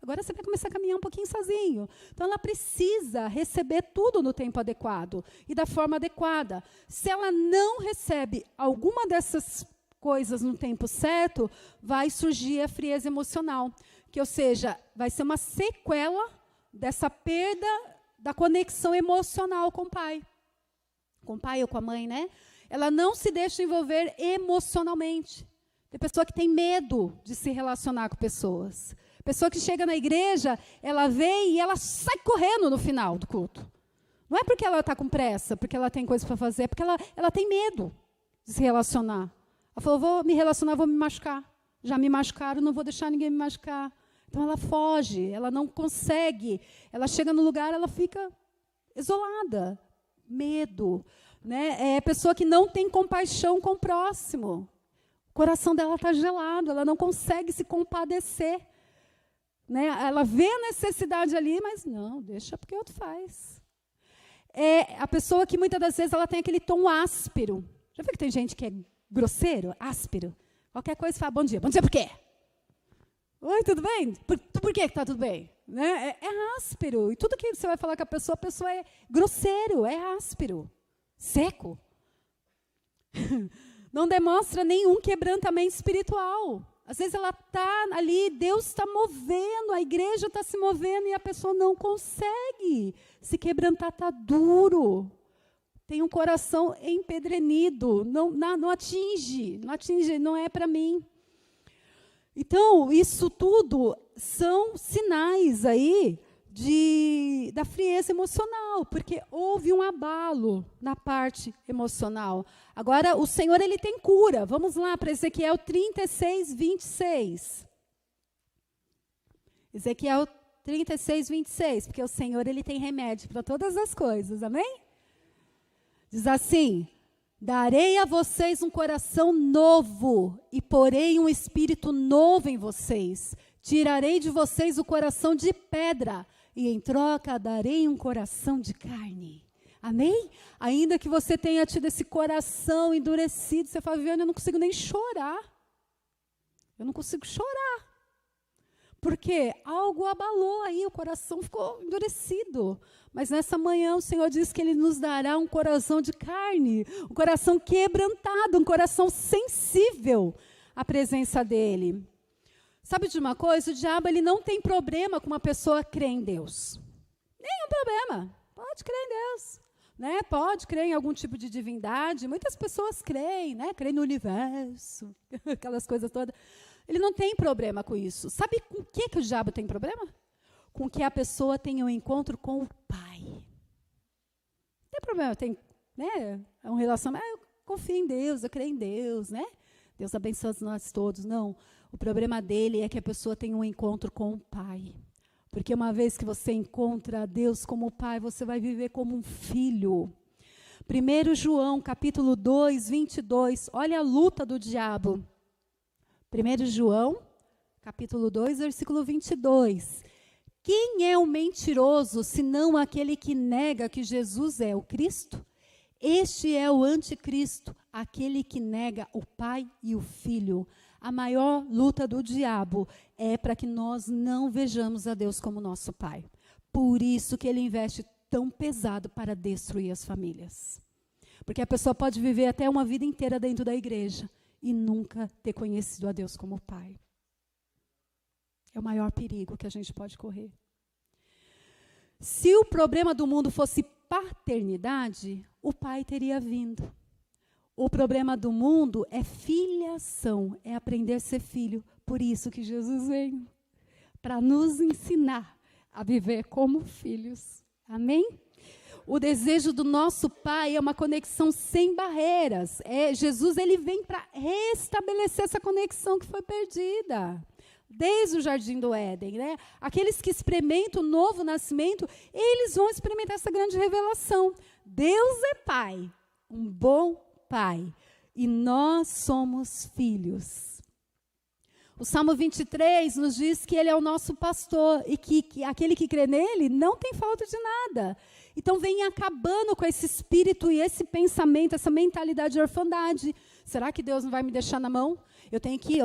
agora você vai começar a caminhar um pouquinho sozinho. Então ela precisa receber tudo no tempo adequado e da forma adequada. Se ela não recebe alguma dessas coisas no tempo certo, vai surgir a frieza emocional, que, ou seja, vai ser uma sequela dessa perda da conexão emocional com o pai ou com a mãe, né? Ela não se deixa envolver emocionalmente. Tem pessoa que tem medo de se relacionar com pessoas. Pessoa que chega na igreja, ela vem e ela sai correndo no final do culto. Não é porque ela está com pressa, porque ela tem coisa para fazer, é porque ela tem medo de se relacionar. Ela falou, vou me relacionar, vou me machucar. Já me machucaram, não vou deixar ninguém me machucar. Então ela foge, ela não consegue. Ela chega no lugar, ela fica isolada. Medo. Né? É pessoa que não tem compaixão com o próximo. O coração dela está gelado, ela não consegue se compadecer. Né? Ela vê a necessidade ali, mas não, deixa porque outro faz. É a pessoa que muitas das vezes ela tem aquele tom áspero. Já viu que tem gente que é grosseiro, áspero? Qualquer coisa fala, bom dia por quê? Oi, tudo bem? Por que está tudo bem? Né? É áspero. E tudo que você vai falar com a pessoa é grosseiro, é áspero, seco. Não demonstra nenhum quebrantamento espiritual. Às vezes ela está ali, Deus está movendo, a igreja está se movendo e a pessoa não consegue se quebrantar, está duro. Tem um coração empedrenido, não atinge, não é para mim. Então, isso tudo são sinais aí da frieza emocional, porque houve um abalo na parte emocional. Agora, o Senhor, ele tem cura. Vamos lá para Ezequiel 36, 26. Ezequiel 36, 26, porque o Senhor, ele tem remédio para todas as coisas, amém? Diz assim, darei a vocês um coração novo e porei um espírito novo em vocês. Tirarei de vocês o coração de pedra e em troca darei um coração de carne. Amém? Ainda que você tenha tido esse coração endurecido, você fala, Viviane, eu não consigo nem chorar. Eu não consigo chorar. Porque algo abalou aí, o coração ficou endurecido. Mas nessa manhã o Senhor diz que Ele nos dará um coração de carne, um coração quebrantado, um coração sensível à presença dEle. Sabe de uma coisa? O diabo, ele não tem problema com uma pessoa crer em Deus. Nenhum problema. Pode crer em Deus. Né? Pode crer em algum tipo de divindade. Muitas pessoas creem, né? Creem no universo, aquelas coisas todas. Ele não tem problema com isso. Sabe com o que o diabo tem problema? Com que a pessoa tenha um encontro com o Pai. Não tem problema, tem, né? É um relacionamento. Eu confio em Deus, eu creio em Deus, né? Deus abençoa nós todos. Não. O problema dele é que a pessoa tem um encontro com o Pai. Porque uma vez que você encontra Deus como Pai, você vai viver como um filho. 1 João, capítulo 2, 22. Olha a luta do diabo. 1 João, capítulo 2, versículo 22. Quem é o mentiroso, senão aquele que nega que Jesus é o Cristo? Este é o anticristo, aquele que nega o Pai e o Filho. A maior luta do diabo é para que nós não vejamos a Deus como nosso Pai. Por isso que ele investe tão pesado para destruir as famílias. Porque a pessoa pode viver até uma vida inteira dentro da igreja e nunca ter conhecido a Deus como Pai. É o maior perigo que a gente pode correr. Se o problema do mundo fosse paternidade, o Pai teria vindo. O problema do mundo é filiação, é aprender a ser filho. Por isso que Jesus veio, para nos ensinar a viver como filhos. Amém? O desejo do nosso Pai é uma conexão sem barreiras. Jesus, ele vem para restabelecer essa conexão que foi perdida. Desde o Jardim do Éden, né? Aqueles que experimentam o novo nascimento, eles vão experimentar essa grande revelação. Deus é Pai, um bom Pai, e nós somos filhos. O Salmo 23 nos diz que Ele é o nosso pastor e que aquele que crê nele não tem falta de nada. Então, vem acabando com esse espírito e esse pensamento, essa mentalidade de orfandade. Será que Deus não vai me deixar na mão? Eu tenho que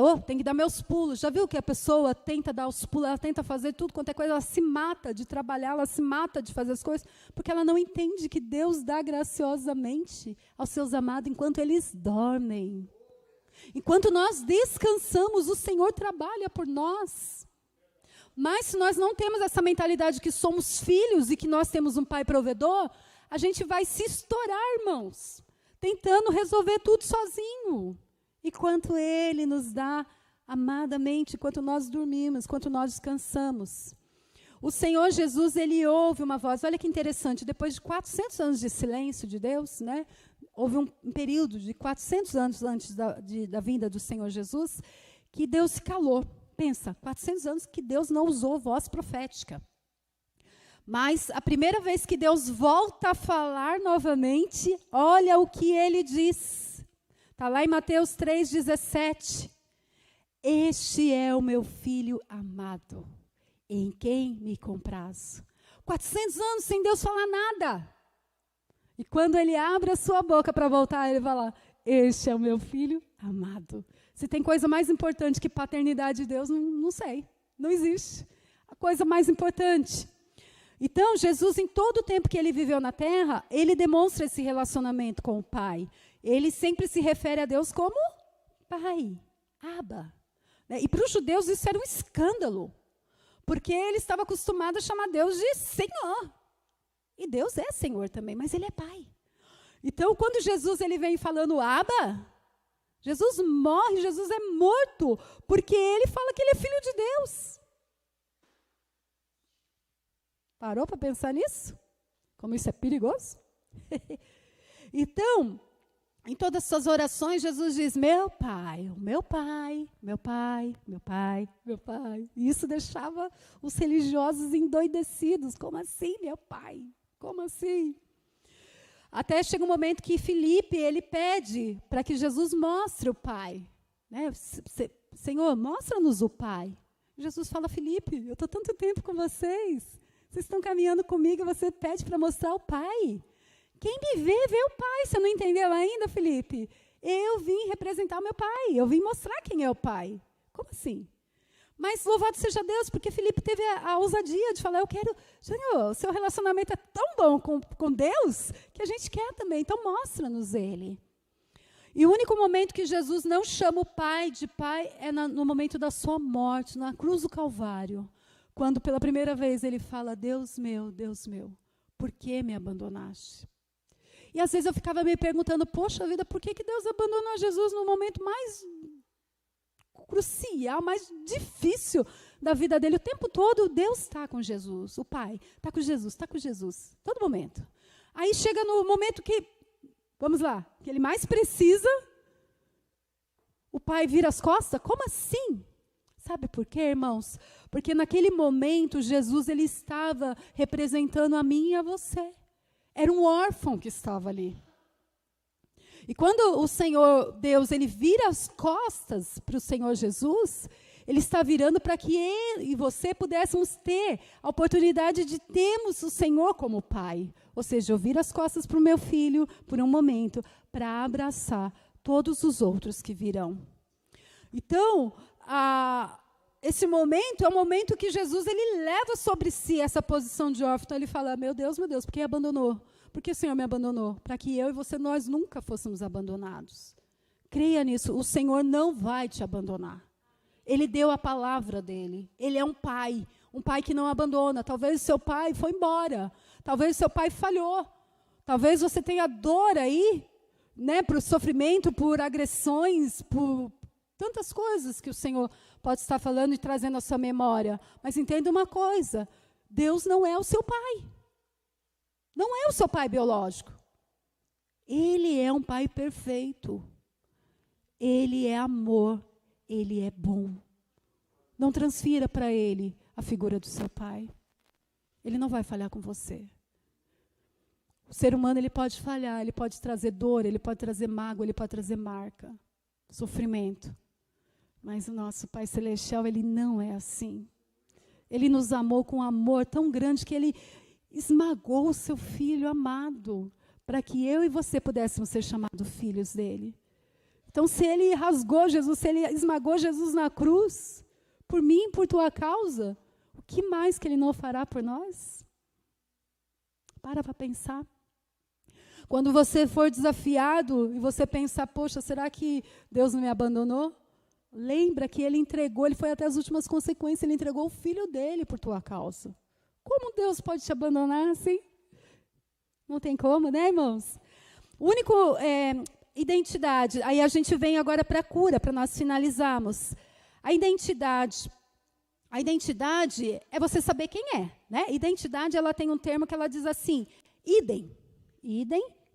dar meus pulos. Já viu que a pessoa tenta dar os pulos, ela tenta fazer tudo quanto é coisa, ela se mata de trabalhar, ela se mata de fazer as coisas, porque ela não entende que Deus dá graciosamente aos seus amados enquanto eles dormem. Enquanto nós descansamos, o Senhor trabalha por nós. Mas se nós não temos essa mentalidade que somos filhos e que nós temos um pai provedor, a gente vai se estourar, irmãos, tentando resolver tudo sozinho. Enquanto Ele nos dá amadamente, enquanto nós dormimos, enquanto nós descansamos. O Senhor Jesus, Ele ouve uma voz. Olha que interessante, depois de 400 anos de silêncio de Deus, né, houve um período de 400 anos antes da vinda do Senhor Jesus, que Deus se calou. Pensa, 400 anos que Deus não usou voz profética. Mas a primeira vez que Deus volta a falar novamente, olha o que Ele diz. Está lá em Mateus 3,17. Este é o meu filho amado, em quem me comprazo. 400 anos sem Deus falar nada. E quando Ele abre a sua boca para voltar, Ele vai lá, este é o meu filho amado. Se tem coisa mais importante que paternidade de Deus, não sei, não existe. A coisa mais importante. Então, Jesus, em todo o tempo que Ele viveu na terra, Ele demonstra esse relacionamento com o Pai. Ele sempre se refere a Deus como Pai, Abba. E para os judeus isso era um escândalo, porque ele estava acostumado a chamar Deus de Senhor. E Deus é Senhor também, mas Ele é Pai. Então, quando Jesus ele vem falando Abba, Jesus morre, Jesus é morto, porque Ele fala que Ele é Filho de Deus. Parou para pensar nisso? Como isso é perigoso? Então, em todas as suas orações, Jesus diz, meu Pai, meu Pai, meu Pai, meu Pai, meu Pai. E isso deixava os religiosos endoidecidos. Como assim, meu Pai? Como assim? Até chega um momento que Filipe, ele pede para que Jesus mostre o Pai. Né? Senhor, mostra-nos o Pai. Jesus fala, Filipe, eu estou tanto tempo com vocês. Vocês estão caminhando comigo e você pede para mostrar o Pai. Quem me vê, vê o Pai. Você não entendeu ainda, Filipe? Eu vim representar o meu Pai. Eu vim mostrar quem é o Pai. Como assim? Mas louvado seja Deus, porque Filipe teve a ousadia de falar, eu quero, Senhor, o seu relacionamento é tão bom com Deus, que a gente quer também, então mostra-nos Ele. E o único momento que Jesus não chama o Pai de Pai é no momento da sua morte, na cruz do Calvário, quando pela primeira vez Ele fala, Deus meu, por que me abandonaste? E às vezes eu ficava me perguntando, poxa vida, por que Deus abandonou Jesus no momento mais crucial, mais difícil da vida dele? O tempo todo Deus está com Jesus, o Pai está com Jesus, todo momento. Aí chega no momento que, vamos lá, que ele mais precisa, o Pai vira as costas? Como assim? Sabe por quê, irmãos? Porque naquele momento Jesus ele estava representando a mim e a você. Era um órfão que estava ali. E quando o Senhor Deus, Ele vira as costas para o Senhor Jesus, Ele está virando para que Ele e você pudéssemos ter a oportunidade de termos o Senhor como Pai. Ou seja, eu viro as costas para o meu filho por um momento, para abraçar todos os outros que virão. Então, esse momento é o momento que Jesus ele leva sobre si essa posição de órfão. Então, Ele fala, meu Deus, por que abandonou? Por que o Senhor me abandonou? Para que eu e você, nós nunca fôssemos abandonados. Creia nisso, o Senhor não vai te abandonar. Ele deu a palavra dele. Ele é um pai que não abandona. Talvez o seu pai foi embora. Talvez o seu pai falhou. Talvez você tenha dor aí, né, por sofrimento, por agressões, por tantas coisas que o Senhor pode estar falando e trazendo à sua memória. Mas entenda uma coisa, Deus não é o seu pai. Não é o seu pai biológico. Ele é um pai perfeito. Ele é amor. Ele é bom. Não transfira para ele a figura do seu pai. Ele não vai falhar com você. O ser humano, ele pode falhar, ele pode trazer dor, ele pode trazer mágoa, ele pode trazer marca, sofrimento. Mas o nosso Pai Celestial, ele não é assim. Ele nos amou com um amor tão grande que ele esmagou o seu Filho amado, para que eu e você pudéssemos ser chamados filhos dele. Então, se ele rasgou Jesus, se ele esmagou Jesus na cruz, por mim, por tua causa, o que mais que ele não fará por nós? Para pensar. Quando você for desafiado e você pensar, poxa, será que Deus não me abandonou? Lembra que ele entregou, ele foi até as últimas consequências, ele entregou o Filho dele por tua causa. Como Deus pode te abandonar assim? Não tem como, né, irmãos? O único identidade, aí a gente vem agora para a cura, para nós finalizarmos. A identidade é você saber quem é, né? Identidade, ela tem um termo que ela diz assim, idem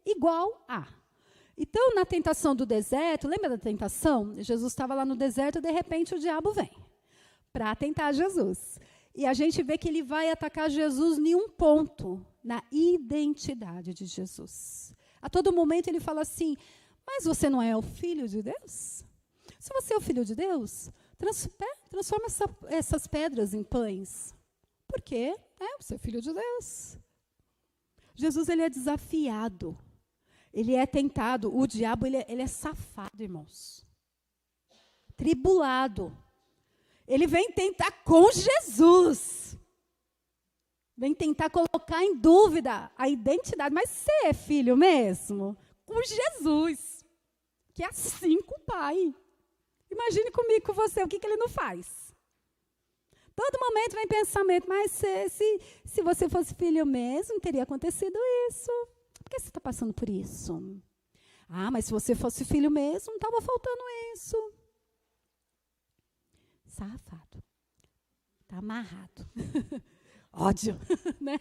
igual a. Então, na tentação do deserto, lembra da tentação? Jesus estava lá no deserto e, de repente, o diabo vem para tentar Jesus. E a gente vê que ele vai atacar Jesus em um ponto, na identidade de Jesus. A todo momento ele fala assim, mas você não é o Filho de Deus? Se você é o Filho de Deus, transforma essas pedras em pães. Por quê? Você é Filho de Deus. Jesus, ele é desafiado. Ele é tentado. O diabo, ele é safado, irmãos. Tribulado. Ele vem tentar com Jesus. Vem tentar colocar em dúvida a identidade. Mas você é filho mesmo? Com Jesus. Que é assim com o Pai. Imagine comigo, com você, o que ele não faz? Todo momento vem pensamento, mas se você fosse filho mesmo, não teria acontecido isso. Por que você está passando por isso? Ah, mas se você fosse filho mesmo, não estava faltando isso. Safado. Está amarrado. Ódio. Né?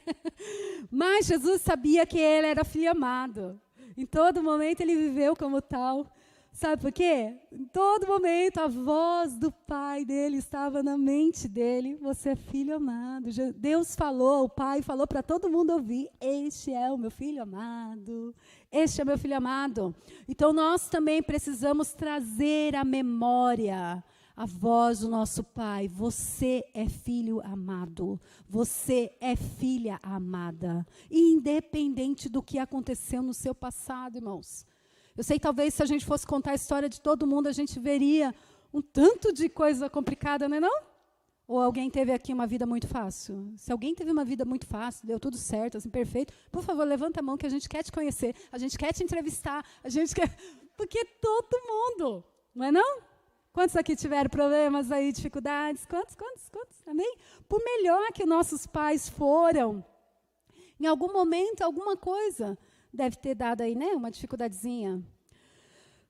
Mas Jesus sabia que ele era filho amado. Em todo momento ele viveu como tal. Sabe por quê? Em todo momento a voz do Pai dele estava na mente dele. Você é filho amado. Deus falou, o Pai falou para todo mundo ouvir. Este é o meu filho amado. Este é o meu filho amado. Então nós também precisamos trazer à memória a voz do nosso Pai. Você é filho amado. Você é filha amada. Independente do que aconteceu no seu passado, irmãos. Eu sei, talvez, se a gente fosse contar a história de todo mundo, a gente veria um tanto de coisa complicada, não é não? Ou alguém teve aqui uma vida muito fácil? Se alguém teve uma vida muito fácil, deu tudo certo, assim, perfeito, por favor, levanta a mão que a gente quer te conhecer, a gente quer te entrevistar, a gente quer... Porque todo mundo, não é não? Quantos aqui tiveram problemas aí, dificuldades? Quantos? Amém? Por melhor que nossos pais foram, em algum momento, alguma coisa... Deve ter dado aí, né, uma dificuldadezinha.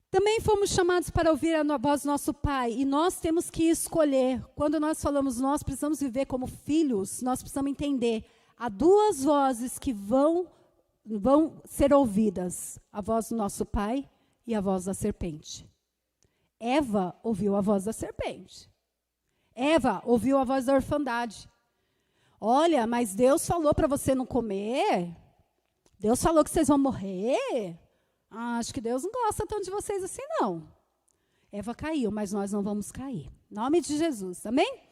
Também fomos chamados para ouvir a voz do nosso Pai. E nós temos que escolher. Quando nós falamos nós precisamos viver como filhos, nós precisamos entender. Há duas vozes que vão ser ouvidas. A voz do nosso Pai e a voz da serpente. Eva ouviu a voz da serpente. Eva ouviu a voz da orfandade. Olha, mas Deus falou para você não comer... Deus falou que vocês vão morrer? Acho que Deus não gosta tanto de vocês assim, não. Eva caiu, mas nós não vamos cair. Em nome de Jesus, amém?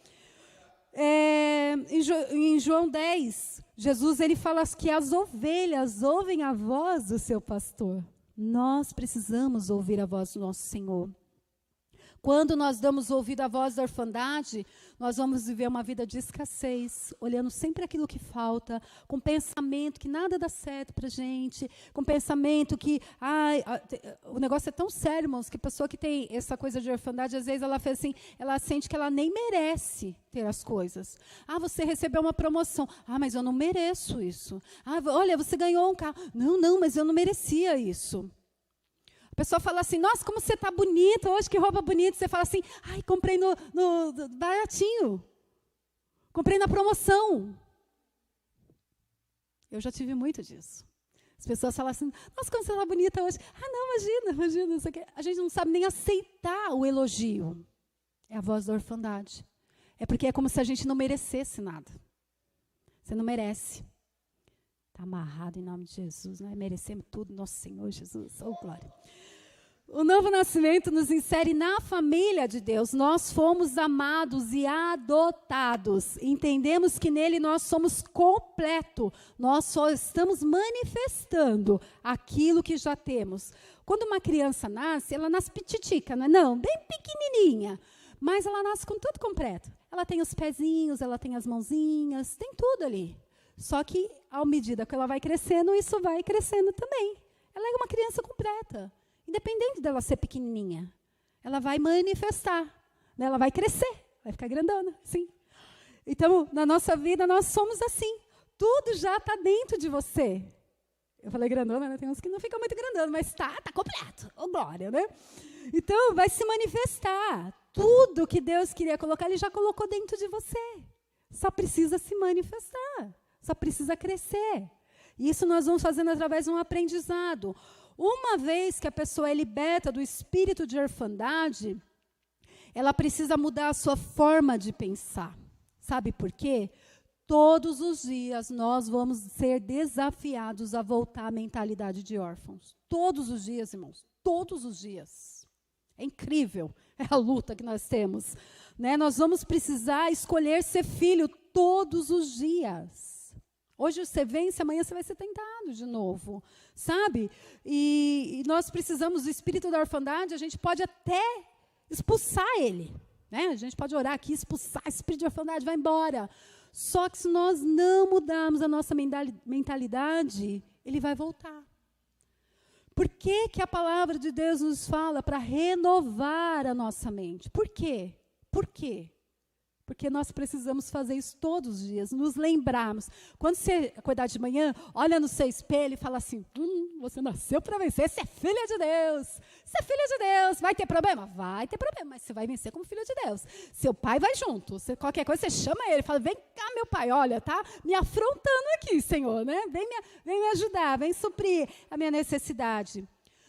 Em João 10, Jesus ele fala que as ovelhas ouvem a voz do seu pastor. Nós precisamos ouvir a voz do nosso Senhor. Quando nós damos ouvido à voz da orfandade, nós vamos viver uma vida de escassez, olhando sempre aquilo que falta, com pensamento que nada dá certo para a gente, com pensamento que, o negócio é tão sério, irmãos, que a pessoa que tem essa coisa de orfandade, às vezes ela fez assim, ela sente que ela nem merece ter as coisas. Você recebeu uma promoção. Mas eu não mereço isso. Olha, você ganhou um carro. Não, mas eu não merecia isso. A pessoa fala assim, nossa, como você está bonita hoje, que roupa bonita. Você fala assim, comprei no baratinho. Comprei na promoção. Eu já tive muito disso. As pessoas falam assim, nossa, como você está bonita hoje. Ah, não, imagina. Isso aqui. A gente não sabe nem aceitar o elogio. É a voz da orfandade. É porque é como se a gente não merecesse nada. Você não merece. Está amarrado em nome de Jesus. Nós merecemos tudo, nosso Senhor Jesus. Oh, glória. O novo nascimento nos insere na família de Deus. Nós fomos amados e adotados. Entendemos que nele nós somos completo. Nós só estamos manifestando aquilo que já temos. Quando uma criança nasce, ela nasce pititica, não é? Não, bem pequenininha. Mas ela nasce com tudo completo. Ela tem os pezinhos, ela tem as mãozinhas, tem tudo ali. Só que, à medida que ela vai crescendo, isso vai crescendo também. Ela é uma criança completa. Independente dela ser pequenininha, ela vai manifestar, né? Ela vai crescer, vai ficar grandona, sim. Então, na nossa vida, nós somos assim. Tudo já está dentro de você. Eu falei grandona, né? Tem uns que não ficam muito grandona, mas está completo. Oh, glória, né? Então, vai se manifestar. Tudo que Deus queria colocar, Ele já colocou dentro de você. Só precisa se manifestar. Só precisa crescer. E isso nós vamos fazendo através de um aprendizado. Uma vez que a pessoa é liberta do espírito de orfandade, ela precisa mudar a sua forma de pensar. Sabe por quê? Todos os dias nós vamos ser desafiados a voltar à mentalidade de órfãos. Todos os dias, irmãos. Todos os dias. É incrível. É a luta que nós temos. Né? Nós vamos precisar escolher ser filho todos os dias. Hoje você vence, amanhã você vai ser tentado de novo, sabe? E nós precisamos do espírito da orfandade, a gente pode até expulsar ele, né? A gente pode orar aqui, expulsar esse espírito de orfandade, vai embora. Só que se nós não mudarmos a nossa mentalidade, ele vai voltar. Por que que a palavra de Deus nos fala para renovar a nossa mente? Por quê? Por quê? Porque nós precisamos fazer isso todos os dias, nos lembrarmos. Quando você acordar de manhã, olha no seu espelho e fala assim, você nasceu para vencer, você é filha de Deus. Você é filha de Deus. Vai ter problema? Vai ter problema, mas você vai vencer como filha de Deus. Seu pai vai junto. Qualquer coisa, você chama ele, fala, vem cá, meu pai, olha, tá me afrontando aqui, Senhor, né? Vem me ajudar, vem suprir a minha necessidade.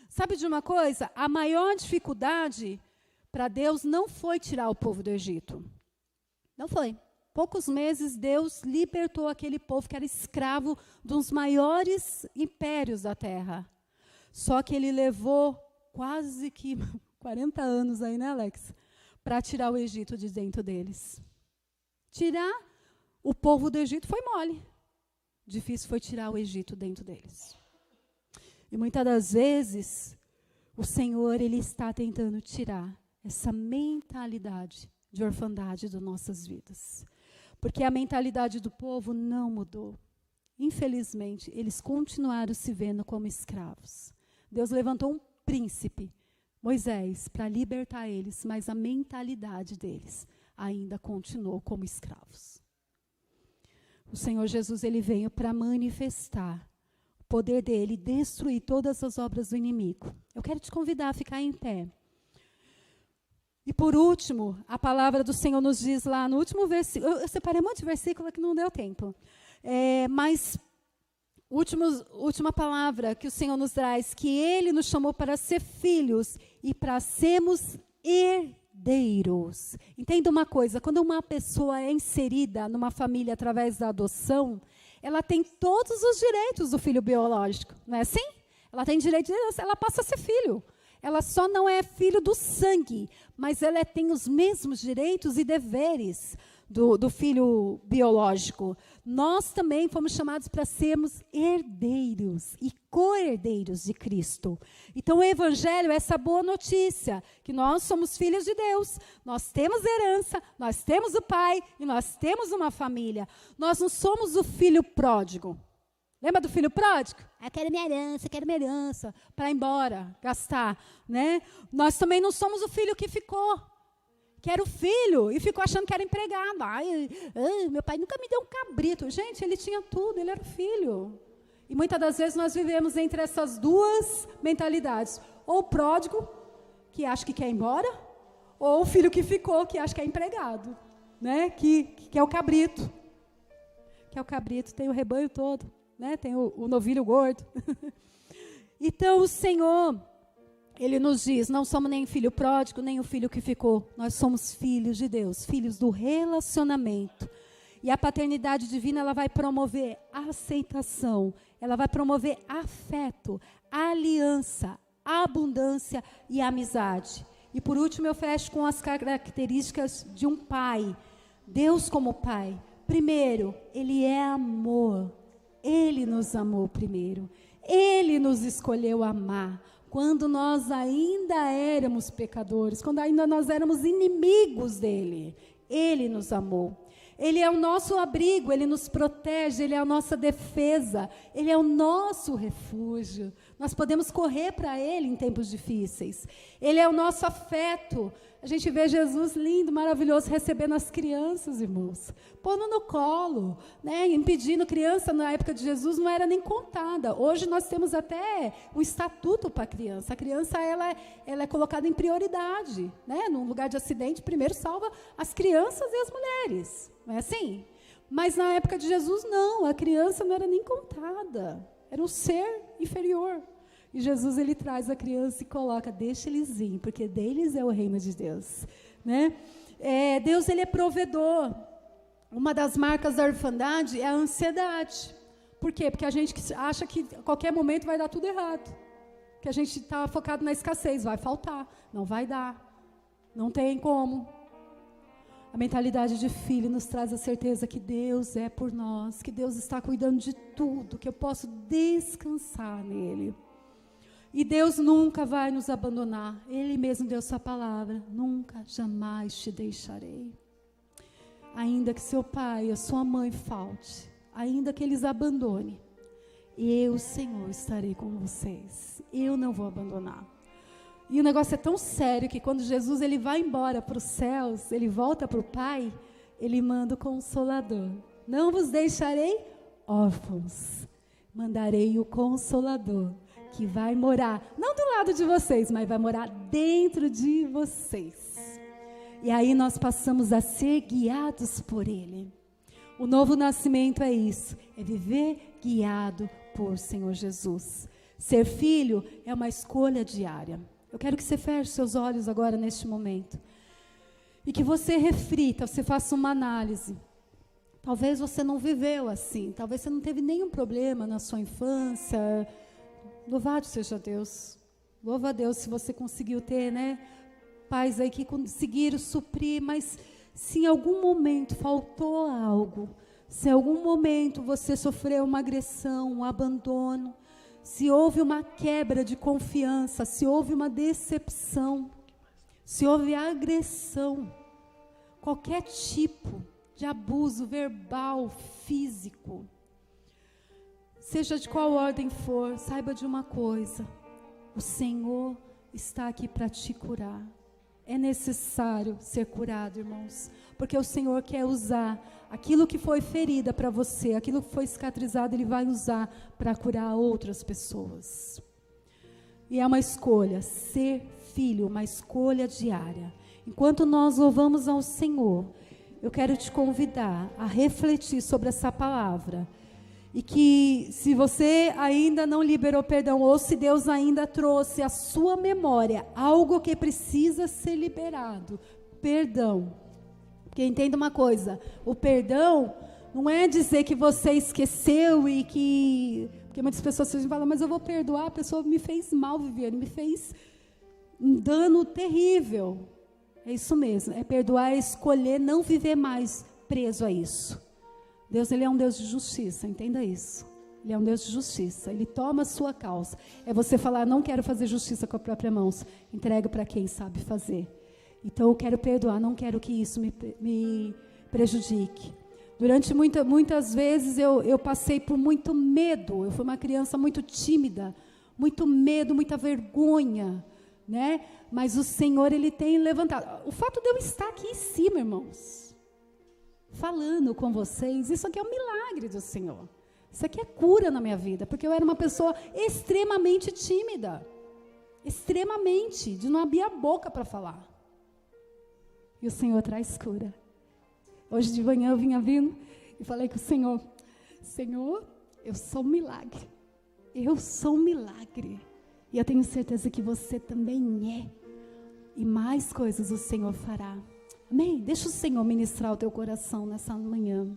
Sabe de uma coisa? A maior dificuldade para Deus não foi tirar o povo do Egito. Não foi. Poucos meses, Deus libertou aquele povo que era escravo dos maiores impérios da terra. Só que ele levou quase que 40 anos aí, né, Alex? Para tirar o Egito de dentro deles. Tirar o povo do Egito foi mole. Difícil foi tirar o Egito dentro deles. E muitas das vezes, o Senhor, Ele está tentando tirar essa mentalidade de orfandade das nossas vidas. Porque a mentalidade do povo não mudou. Infelizmente, eles continuaram se vendo como escravos. Deus levantou um príncipe, Moisés, para libertar eles, mas a mentalidade deles ainda continuou como escravos. O Senhor Jesus, Ele veio para manifestar o poder dele e destruir todas as obras do inimigo. Eu quero te convidar a ficar em pé. E por último, a palavra do Senhor nos diz lá no último versículo, eu separei um monte de versículo que não deu tempo, mas última palavra que o Senhor nos traz, que Ele nos chamou para ser filhos e para sermos herdeiros. Entenda uma coisa, quando uma pessoa é inserida numa família através da adoção, ela tem todos os direitos do filho biológico, não é assim? Ela tem direito, ela passa a ser filho. Ela só não é filho do sangue, mas ela tem os mesmos direitos e deveres do filho biológico. Nós também fomos chamados para sermos herdeiros e co-herdeiros de Cristo. Então o Evangelho é essa boa notícia, que nós somos filhos de Deus, nós temos herança, nós temos o Pai e nós temos uma família. Nós não somos o filho pródigo. Lembra do filho pródigo? Quero minha herança, para ir embora, gastar. Né? Nós também não somos o filho que ficou, que era o filho, e ficou achando que era empregado. Meu pai nunca me deu um cabrito. Gente, ele tinha tudo, ele era o filho. E muitas das vezes nós vivemos entre essas duas mentalidades. Ou o pródigo, que acha que quer ir embora, ou o filho que ficou, que acha que é empregado. Né? Que é o cabrito. Que é o cabrito, tem o rebanho todo. né? Tem o novilho gordo. Então, o Senhor, Ele nos diz, não somos nem filho pródigo, nem o filho que ficou. Nós somos filhos de Deus, filhos do relacionamento. E a paternidade divina, ela vai promover aceitação, ela vai promover afeto, aliança, abundância e amizade. E por último, eu fecho com as características de um pai. Deus como pai. Primeiro, Ele é amor. Ele nos amou primeiro. Ele nos escolheu amar. Quando nós ainda éramos pecadores, quando ainda nós éramos inimigos dEle, Ele nos amou. Ele é o nosso abrigo, Ele nos protege, Ele é a nossa defesa, Ele é o nosso refúgio. Nós podemos correr para Ele em tempos difíceis. Ele é o nosso afeto. A gente vê Jesus lindo, maravilhoso, recebendo as crianças, irmãos, pondo no colo, né? Impedindo criança na época de Jesus não era nem contada. Hoje nós temos até um estatuto para a criança. A criança ela é colocada em prioridade, né? Num lugar de acidente, primeiro salva as crianças e as mulheres. Não é assim? Mas na época de Jesus, não. A criança não era nem contada. Era um ser inferior. E Jesus, Ele traz a criança e coloca, deixa eles vir, porque deles é o reino de Deus. Né? Deus, Ele é provedor. Uma das marcas da orfandade é a ansiedade. Por quê? Porque a gente acha que a qualquer momento vai dar tudo errado. Que a gente está focado na escassez, vai faltar, não vai dar, não tem como. A mentalidade de filho nos traz a certeza que Deus é por nós, que Deus está cuidando de tudo, que eu posso descansar nele. E Deus nunca vai nos abandonar. Ele mesmo deu sua palavra. Nunca, jamais te deixarei. Ainda que seu pai, a sua mãe falte, ainda que eles abandonem, eu, Senhor, estarei com vocês. Eu não vou abandonar. E o negócio é tão sério que quando Jesus ele vai embora para os céus, ele volta para o Pai, ele manda o Consolador. Não vos deixarei órfãos. Mandarei o Consolador, que vai morar, não do lado de vocês, mas vai morar dentro de vocês. E aí nós passamos a ser guiados por Ele. O novo nascimento é isso, é viver guiado por Senhor Jesus. Ser filho é uma escolha diária. Eu quero que você feche seus olhos agora neste momento. E que você reflita, você faça uma análise. Talvez você não viveu assim, talvez você não teve nenhum problema na sua infância. Louvado seja Deus. Louva a Deus se você conseguiu ter, né? Pais aí que conseguiram suprir, mas se em algum momento faltou algo, se em algum momento você sofreu uma agressão, um abandono, se houve uma quebra de confiança, se houve uma decepção, se houve agressão, qualquer tipo de abuso verbal, físico, seja de qual ordem for, saiba de uma coisa, o Senhor está aqui para te curar. É necessário ser curado, irmãos, porque o Senhor quer usar aquilo que foi ferida para você, aquilo que foi cicatrizado, Ele vai usar para curar outras pessoas. E é uma escolha, ser filho, uma escolha diária. Enquanto nós louvamos ao Senhor, eu quero te convidar a refletir sobre essa palavra. E que se você ainda não liberou perdão, ou se Deus ainda trouxe à sua memória algo que precisa ser liberado, perdão. Porque entenda uma coisa, o perdão não é dizer que você esqueceu e que... Porque muitas pessoas falam, mas eu vou perdoar, a pessoa me fez mal, Viviane, me fez um dano terrível. É isso mesmo, é perdoar, é escolher não viver mais preso a isso. Deus, Ele é um Deus de justiça, entenda isso. Ele é um Deus de justiça, Ele toma a sua causa. É você falar, não quero fazer justiça com a própria mão, entrega para quem sabe fazer. Então eu quero perdoar, não quero que isso me prejudique. Durante muitas vezes eu passei por muito medo, eu fui uma criança muito tímida, muito medo, muita vergonha, né? Mas o Senhor, Ele tem levantado. O fato de eu estar aqui em cima, irmãos, falando com vocês, isso aqui é um milagre do Senhor. Isso aqui é cura na minha vida, porque eu era uma pessoa extremamente tímida, extremamente, de não abrir a boca para falar. E o Senhor traz cura. Hoje de manhã eu vinha vindo e falei com o Senhor, Senhor, Eu sou um milagre. Eu sou um milagre. E eu tenho certeza que você também é. E mais coisas o Senhor fará. Amém? Deixa o Senhor ministrar o teu coração nessa manhã.